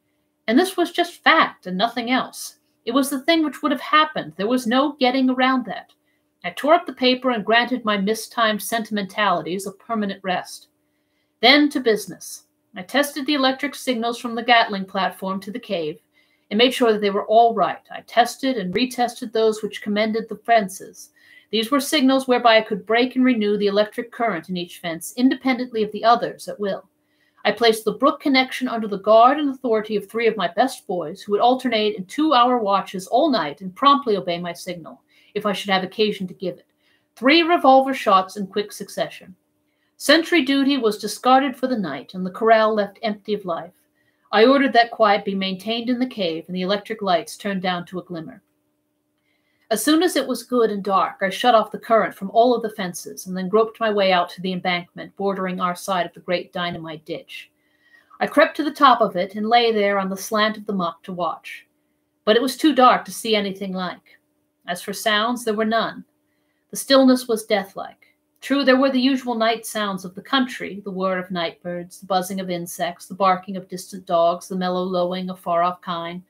And this was just fact and nothing else. It was the thing which would have happened. There was no getting around that. I tore up the paper and granted my mistimed sentimentalities a permanent rest. Then to business. I tested the electric signals from the Gatling platform to the cave and made sure that they were all right. I tested and retested those which commended the fences. These were signals whereby I could break and renew the electric current in each fence independently of the others at will. I placed the brook connection under the guard and authority of 3 of my best boys, who would alternate in 2-hour watches all night and promptly obey my signal, if I should have occasion to give it. 3 revolver shots in quick succession. Sentry duty was discarded for the night, and the corral left empty of life. I ordered that quiet be maintained in the cave, and the electric lights turned down to a glimmer. As soon as it was good and dark, I shut off the current from all of the fences, and then groped my way out to the embankment bordering our side of the great dynamite ditch. I crept to the top of it and lay there on the slant of the muck to watch. But it was too dark to see anything like. As for sounds, there were none. The stillness was deathlike. True, there were the usual night sounds of the country, the whir of night birds, the buzzing of insects, the barking of distant dogs, the mellow lowing of far-off kine.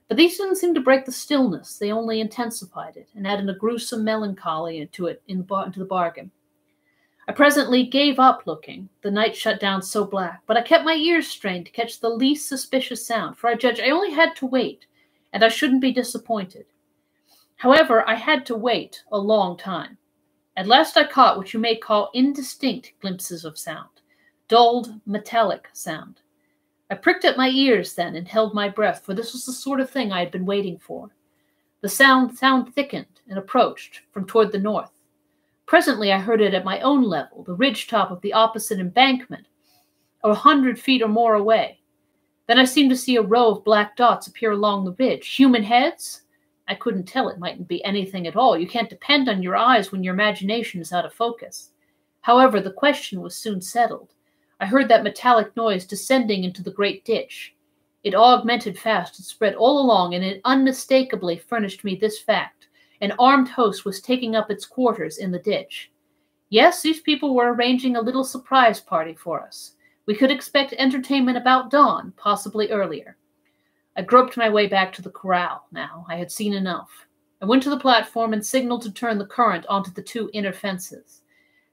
But these didn't seem to break the stillness. They only intensified it, and added a gruesome melancholy into the bargain. I presently gave up looking. The night shut down so black, but I kept my ears strained to catch the least suspicious sound, for I judged I only had to wait, and I shouldn't be disappointed. However, I had to wait a long time. At last I caught what you may call indistinct glimpses of sound, dulled, metallic sound. I pricked at my ears then and held my breath, for this was the sort of thing I had been waiting for. The sound thickened and approached from toward the north. Presently I heard it at my own level, the ridge top of the opposite embankment, 100 feet or more away. Then I seemed to see a row of black dots appear along the ridge. Human heads? I couldn't tell. It mightn't be anything at all. You can't depend on your eyes when your imagination is out of focus. However, the question was soon settled. I heard that metallic noise descending into the great ditch. It augmented fast and spread all along, and it unmistakably furnished me this fact. An armed host was taking up its quarters in the ditch. Yes, these people were arranging a little surprise party for us. We could expect entertainment about dawn, possibly earlier. I groped my way back to the corral now. I had seen enough. I went to the platform and signaled to turn the current onto the 2 inner fences.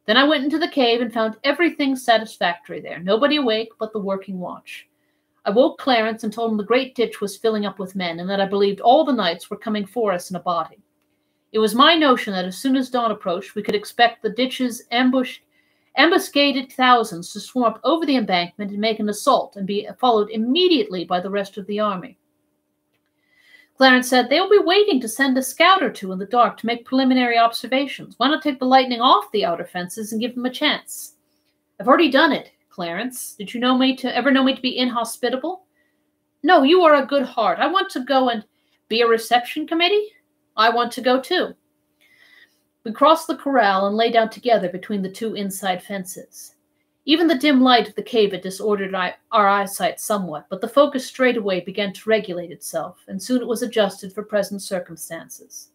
Then I went into the cave and found everything satisfactory there. Nobody awake but the working watch. I woke Clarence and told him the great ditch was filling up with men, and that I believed all the knights were coming for us in a body. It was my notion that as soon as dawn approached, we could expect the ditch's ambuscaded thousands to swarm up over the embankment and make an assault, and be followed immediately by the rest of the army. Clarence said, "They will be waiting to send a scout or 2 in the dark to make preliminary observations. Why not take the lightning off the outer fences and give them a chance?" "I've already done it, Clarence. Did you ever know me to be inhospitable?" "No, you are a good heart. I want to go and be a reception committee. I want to go too." We crossed the corral and lay down together between the 2 inside fences. Even the dim light of the cave had disordered our eyesight somewhat, but the focus straightway began to regulate itself, and soon it was adjusted for present circumstances.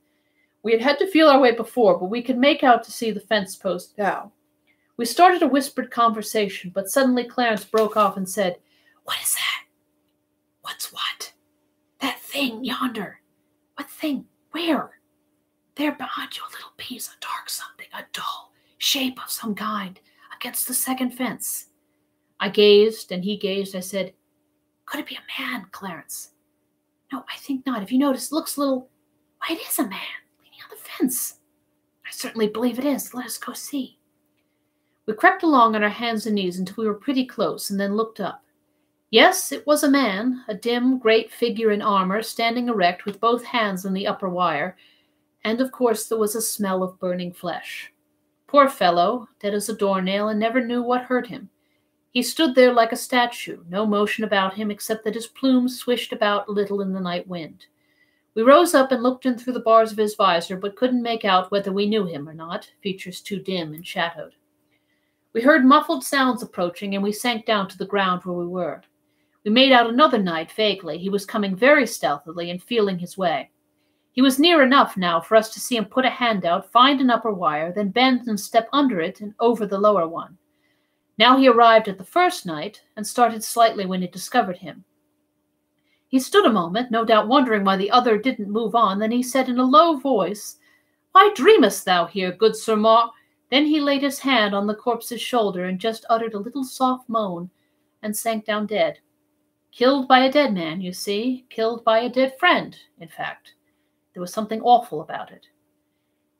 We had had to feel our way before, but we could make out to see the fence post now. We started a whispered conversation, but suddenly Clarence broke off and said, "What is that?" "What's what?" "That thing yonder." "What thing? Where?" "There behind you, a little piece of dark something, a dull shape of some kind, against the second fence." I gazed, and he gazed. I said, "Could it be a man, Clarence?" "No, I think not. If you notice, it looks a little... Why, it is a man, leaning on the fence." "I certainly believe it is. Let us go see." We crept along on our hands and knees until we were pretty close, and then looked up. Yes, it was a man, a dim, great figure in armor, standing erect with both hands on the upper wire, and of course there was a smell of burning flesh. Poor fellow, dead as a doornail, and never knew what hurt him. He stood there like a statue, no motion about him except that his plumes swished about a little in the night wind. We rose up and looked in through the bars of his visor, but couldn't make out whether we knew him or not, features too dim and shadowed. We heard muffled sounds approaching, and we sank down to the ground where we were. We made out another knight vaguely. He was coming very stealthily and feeling his way. He was near enough now for us to see him put a hand out, find an upper wire, then bend and step under it and over the lower one. Now he arrived at the first knight, and started slightly when he discovered him. He stood a moment, no doubt wondering why the other didn't move on, then he said in a low voice, "Why dreamest thou here, good Sir Mark?" Then he laid his hand on the corpse's shoulder and just uttered a little soft moan and sank down dead. Killed by a dead man, you see, killed by a dead friend, in fact. There was something awful about it.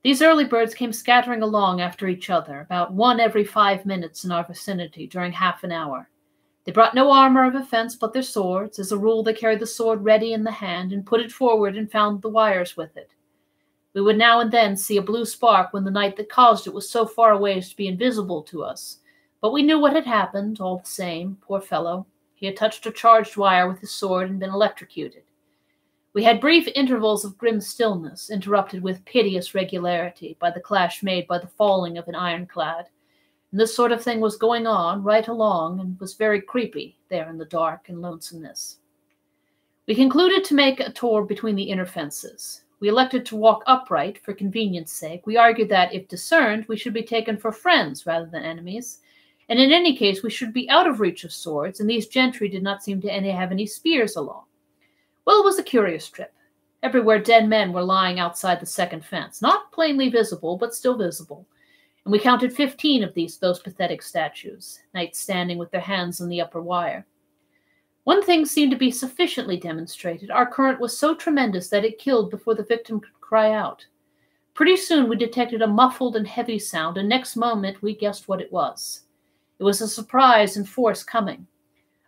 These early birds came scattering along after each other, about one every 5 minutes in our vicinity during half an hour. They brought no armor of offense but their swords. As a rule, they carried the sword ready in the hand and put it forward and found the wires with it. We would now and then see a blue spark when the knight that caused it was so far away as to be invisible to us. But we knew what had happened, all the same, poor fellow. He had touched a charged wire with his sword and been electrocuted. We had brief intervals of grim stillness, interrupted with piteous regularity by the clash made by the falling of an ironclad. And this sort of thing was going on right along, and was very creepy there in the dark and lonesomeness. We concluded to make a tour between the inner fences. We elected to walk upright for convenience sake. We argued that, if discerned, we should be taken for friends rather than enemies, and in any case we should be out of reach of swords, and these gentry did not seem to have any spears along. Well, it was a curious trip. Everywhere dead men were lying outside the second fence, not plainly visible, but still visible, and we counted 15 of those pathetic statues, knights standing with their hands on the upper wire. One thing seemed to be sufficiently demonstrated. Our current was so tremendous that it killed before the victim could cry out. Pretty soon we detected a muffled and heavy sound, and next moment we guessed what it was. It was a surprise in force coming.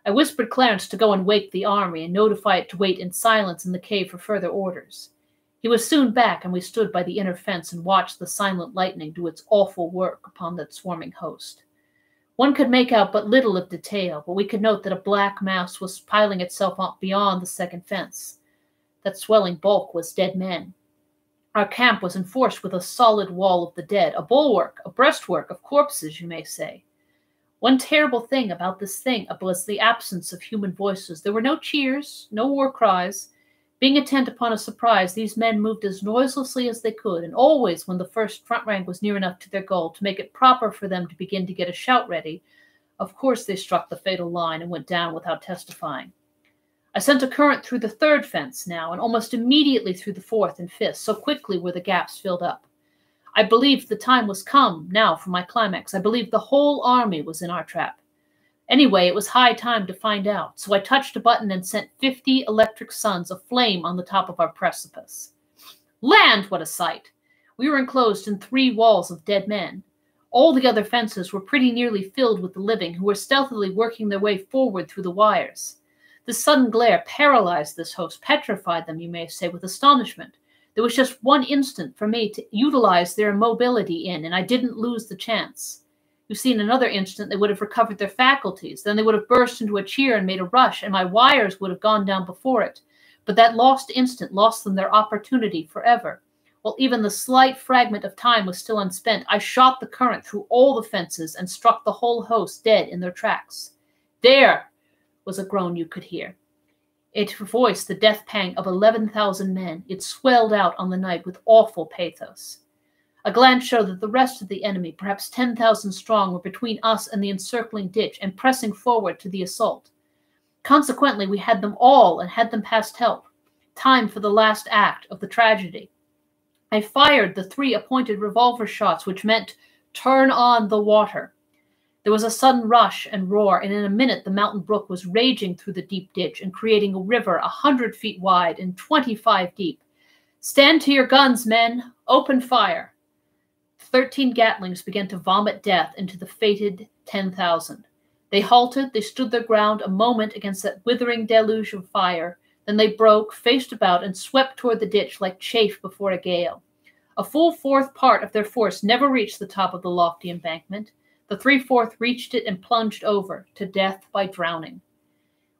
I whispered Clarence to go and wake the army and notify it to wait in silence in the cave for further orders. He was soon back, and we stood by the inner fence and watched the silent lightning do its awful work upon that swarming host. One could make out but little of detail, but we could note that a black mass was piling itself up beyond the second fence. That swelling bulk was dead men. Our camp was enforced with a solid wall of the dead, a bulwark, a breastwork of corpses, you may say. One terrible thing about this thing was the absence of human voices. There were no cheers, no war cries. Being intent upon a surprise, these men moved as noiselessly as they could, and always when the first front rank was near enough to their goal to make it proper for them to begin to get a shout ready, of course they struck the fatal line and went down without testifying. I sent a current through the third fence now, and almost immediately through the fourth and fifth, so quickly were the gaps filled up. I believed the time was come now for my climax. I believed the whole army was in our trap. Anyway, it was high time to find out, so I touched a button and sent 50 electric suns aflame on the top of our precipice. Land, what a sight! We were enclosed in 3 walls of dead men. All the other fences were pretty nearly filled with the living, who were stealthily working their way forward through the wires. The sudden glare paralyzed this host, petrified them, you may say, with astonishment. There was just one instant for me to utilize their immobility in, and I didn't lose the chance. You see, in another instant, they would have recovered their faculties. Then they would have burst into a cheer and made a rush, and my wires would have gone down before it. But that lost instant lost them their opportunity forever. While even the slight fragment of time was still unspent, I shot the current through all the fences and struck the whole host dead in their tracks. There was a groan you could hear. It voiced the death pang of 11,000 men. It swelled out on the night with awful pathos. A glance showed that the rest of the enemy, perhaps 10,000 strong, were between us and the encircling ditch and pressing forward to the assault. Consequently, we had them all and had them past help. Time for the last act of the tragedy. I fired the 3 appointed revolver shots, which meant, turn on the water. There was a sudden rush and roar, and in a minute the mountain brook was raging through the deep ditch and creating a river 100 feet wide and 25 deep. Stand to your guns, men! Open fire! 13 Gatlings began to vomit death into the fated 10,000. They halted, they stood their ground a moment against that withering deluge of fire. Then they broke, faced about, and swept toward the ditch like chaff before a gale. A full 1/4 part of their force never reached the top of the lofty embankment. The 3/4 reached it and plunged over, to death by drowning.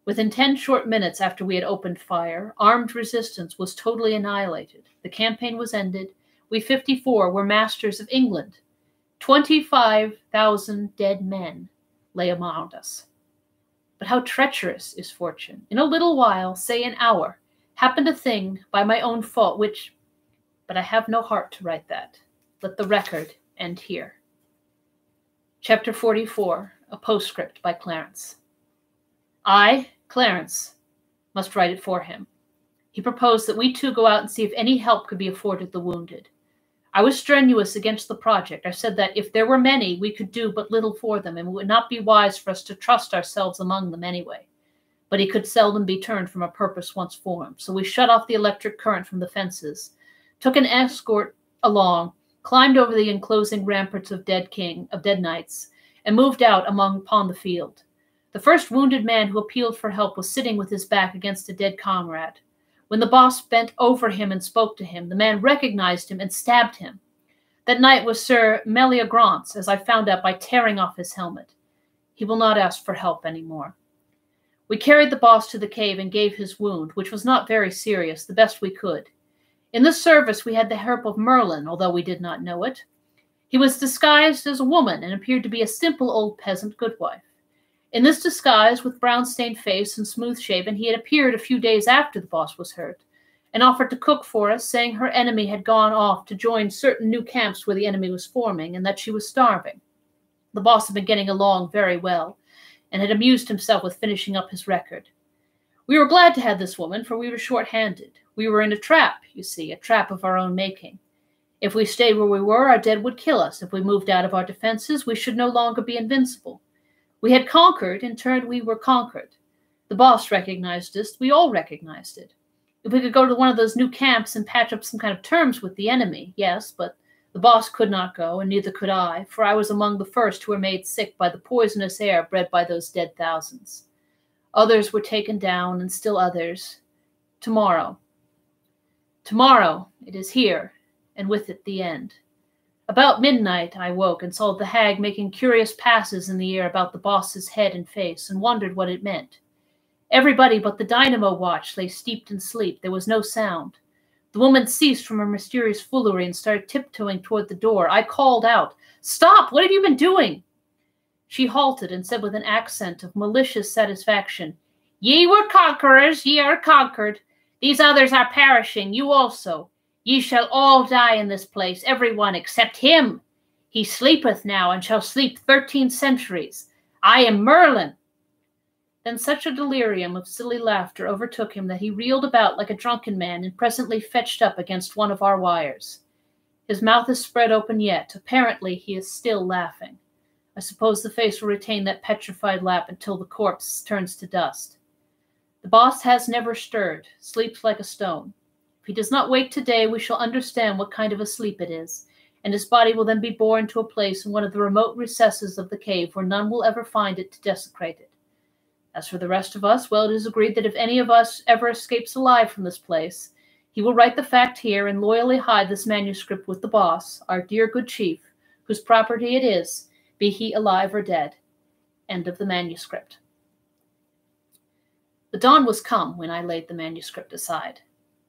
Within 10 short minutes after we had opened fire, armed resistance was totally annihilated. The campaign was ended. We 54 were masters of England. 25,000 dead men lay around us. But how treacherous is fortune! In a little while, say an hour, happened a thing by my own fault which, but I have no heart to write that. Let the record end here. Chapter 44, a postscript by Clarence. I, Clarence, must write it for him. He proposed that we two go out and see if any help could be afforded the wounded. I was strenuous against the project. I said that if there were many, we could do but little for them, and it would not be wise for us to trust ourselves among them anyway. But he could seldom be turned from a purpose once formed, so we shut off the electric current from the fences, took an escort along, climbed over the enclosing ramparts of dead knights, and moved out upon the field. The first wounded man who appealed for help was sitting with his back against a dead comrade. When the boss bent over him and spoke to him, the man recognized him and stabbed him. That knight was Sir Meliagrance, as I found out by tearing off his helmet. He will not ask for help any more. We carried the boss to the cave and gave his wound, which was not very serious, the best we could. In this service we had the help of Merlin, although we did not know it. He was disguised as a woman and appeared to be a simple old peasant goodwife. In this disguise, with brown-stained face and smooth-shaven, he had appeared a few days after the boss was hurt, and offered to cook for us, saying her enemy had gone off to join certain new camps where the enemy was forming, and that she was starving. The boss had been getting along very well, and had amused himself with finishing up his record. We were glad to have this woman, for we were short-handed. We were in a trap, you see, a trap of our own making. If we stayed where we were, our dead would kill us. If we moved out of our defenses, we should no longer be invincible. We had conquered, in turn we were conquered. The boss recognized us, we all recognized it. If we could go to one of those new camps and patch up some kind of terms with the enemy, yes, but the boss could not go, and neither could I, for I was among the first who were made sick by the poisonous air bred by those dead thousands. Others were taken down, and still others. Tomorrow. Tomorrow, it is here, and with it the end. About midnight I woke and saw the hag making curious passes in the air about the boss's head and face, and wondered what it meant. Everybody but the dynamo watch lay steeped in sleep. There was no sound. The woman ceased from her mysterious foolery and started tiptoeing toward the door. I called out, "Stop! What have you been doing?" She halted and said with an accent of malicious satisfaction, "Ye were conquerors, ye are conquered. These others are perishing, you also. Ye shall all die in this place, every one except him. He sleepeth now, and shall sleep 13 centuries. I am Merlin." Then such a delirium of silly laughter overtook him that he reeled about like a drunken man and presently fetched up against one of our wires. His mouth is spread open yet. Apparently he is still laughing. I suppose the face will retain that petrified laugh until the corpse turns to dust. The boss has never stirred, sleeps like a stone. If he does not wake today, we shall understand what kind of a sleep it is, and his body will then be borne to a place in one of the remote recesses of the cave where none will ever find it to desecrate it. As for the rest of us, well, it is agreed that if any of us ever escapes alive from this place, he will write the fact here and loyally hide this manuscript with the boss, our dear good chief, whose property it is, be he alive or dead. End of the manuscript. The dawn was come when I laid the manuscript aside.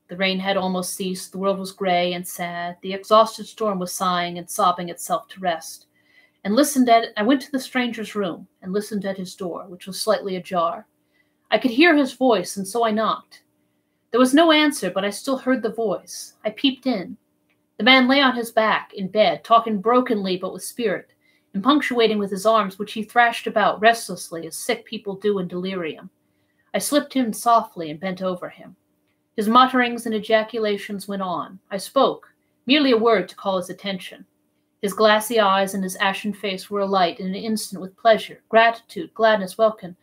The rain had almost ceased, the world was gray and sad, the exhausted storm was sighing and sobbing itself to rest. I went to the stranger's room and listened at his door, which was slightly ajar. I could hear his voice, and so I knocked. There was no answer, but I still heard the voice. I peeped in. The man lay on his back in bed, talking brokenly but with spirit, and punctuating with his arms, which he thrashed about restlessly as sick people do in delirium. I slipped in softly and bent over him. His mutterings and ejaculations went on. I spoke, merely a word to call his attention. His glassy eyes and his ashen face were alight in an instant with pleasure, gratitude, gladness, welcome.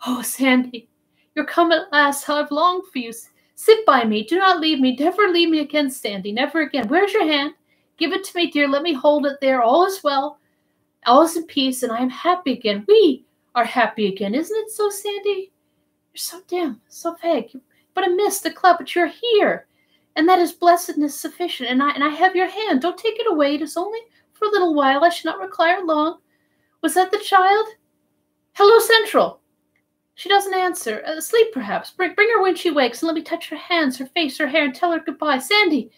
"Oh, Sandy, you're come at last. How I've longed for you. Sit by me. Do not leave me. Never leave me again, Sandy. Never again. Where's your hand? Give it to me, dear. Let me hold it there. All is well. All is in peace, and I am happy again. We are happy again. Isn't it so, Sandy? You're so dim, so vague. But a mist, a cloud, but you're here. And that is blessedness sufficient. And I have your hand. Don't take it away. It is only for a little while. I shall not require long. Was that the child? Hello, Central. She doesn't answer. Asleep, perhaps. Bring her when she wakes, and let me touch her hands, her face, her hair, and tell her goodbye. Sandy,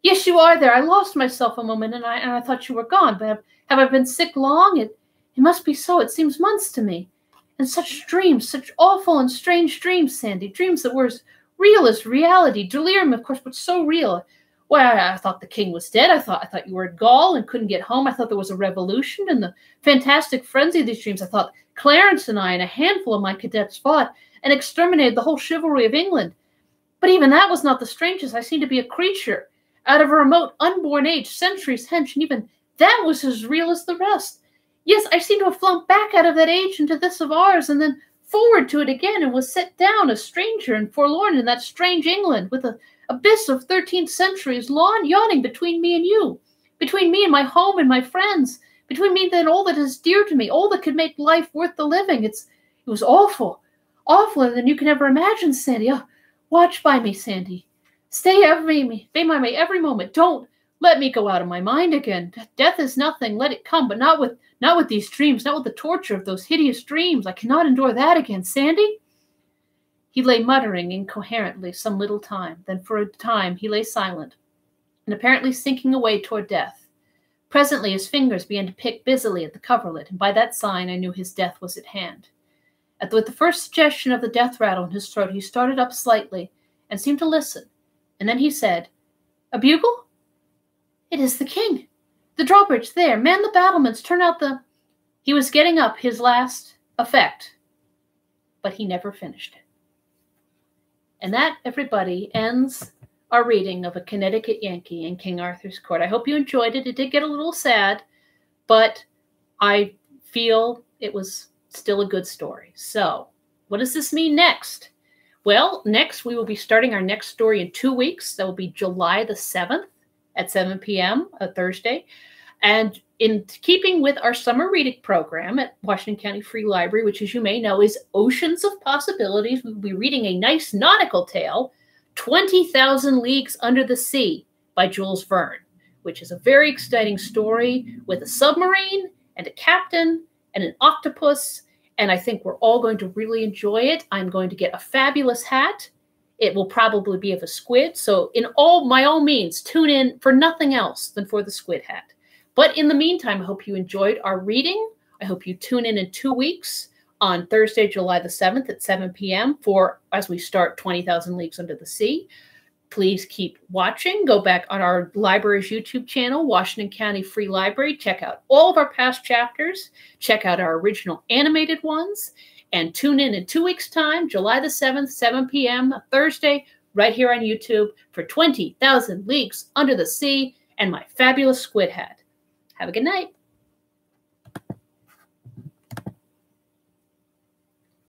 yes, you are there. I lost myself a moment, and I thought you were gone. But have I been sick long? It must be so. It seems months to me. And such dreams, such awful and strange dreams, Sandy. Dreams that were as real as reality. Delirium, of course, but so real. Well, I thought the king was dead. I thought you were at Gaul and couldn't get home. I thought there was a revolution and the fantastic frenzy of these dreams. I thought Clarence and I and a handful of my cadets fought and exterminated the whole chivalry of England. But even that was not the strangest. I seemed to be a creature out of a remote, unborn age, centuries hence, and even that was as real as the rest. Yes, I seem to have flown back out of that age into this of ours, and then forward to it again, and was set down a stranger and forlorn in that strange England, with an abyss of 13 centuries yawning between me and you, between me and my home and my friends, between me and all that is dear to me, all that could make life worth the living. It was awful, awfuler than you can ever imagine, Sandy. Oh, watch by me, Sandy. Stay by me every moment. Don't let me go out of my mind again. Death is nothing. Let it come, but not with these dreams, not with the torture of those hideous dreams. I cannot endure that again, Sandy. He lay muttering incoherently some little time. Then for a time he lay silent, and apparently sinking away toward death. Presently his fingers began to pick busily at the coverlet, and by that sign I knew his death was at hand. With the first suggestion of the death rattle in his throat, he started up slightly and seemed to listen. And then he said, "A bugle? It is the king. The drawbridge there. Man the battlements. Turn out the—" He was getting up his last effect, but he never finished it. And that, everybody, ends our reading of A Connecticut Yankee in King Arthur's Court. I hope you enjoyed it. It did get a little sad, but I feel it was still a good story. So, what does this mean next? Well, next we will be starting our next story in 2 weeks. That will be July the 7th at 7 p.m., a Thursday. And in keeping with our summer reading program at Washington County Free Library, which, as you may know, is Oceans of Possibilities, we'll be reading a nice nautical tale, 20,000 Leagues Under the Sea by Jules Verne, which is a very exciting story with a submarine and a captain and an octopus. And I think we're all going to really enjoy it. I'm going to get a fabulous hat. It will probably be of a squid. So by all means, tune in for nothing else than for the squid hat. But in the meantime, I hope you enjoyed our reading. I hope you tune in 2 weeks on Thursday, July the 7th at 7 p.m. as we start 20,000 Leagues Under the Sea. Please keep watching. Go back on our library's YouTube channel, Washington County Free Library. Check out all of our past chapters. Check out our original animated ones. And tune in 2 weeks' time, July the 7th, 7 p.m., Thursday, right here on YouTube for 20,000 Leagues Under the Sea and my fabulous squid hat. Have a good night.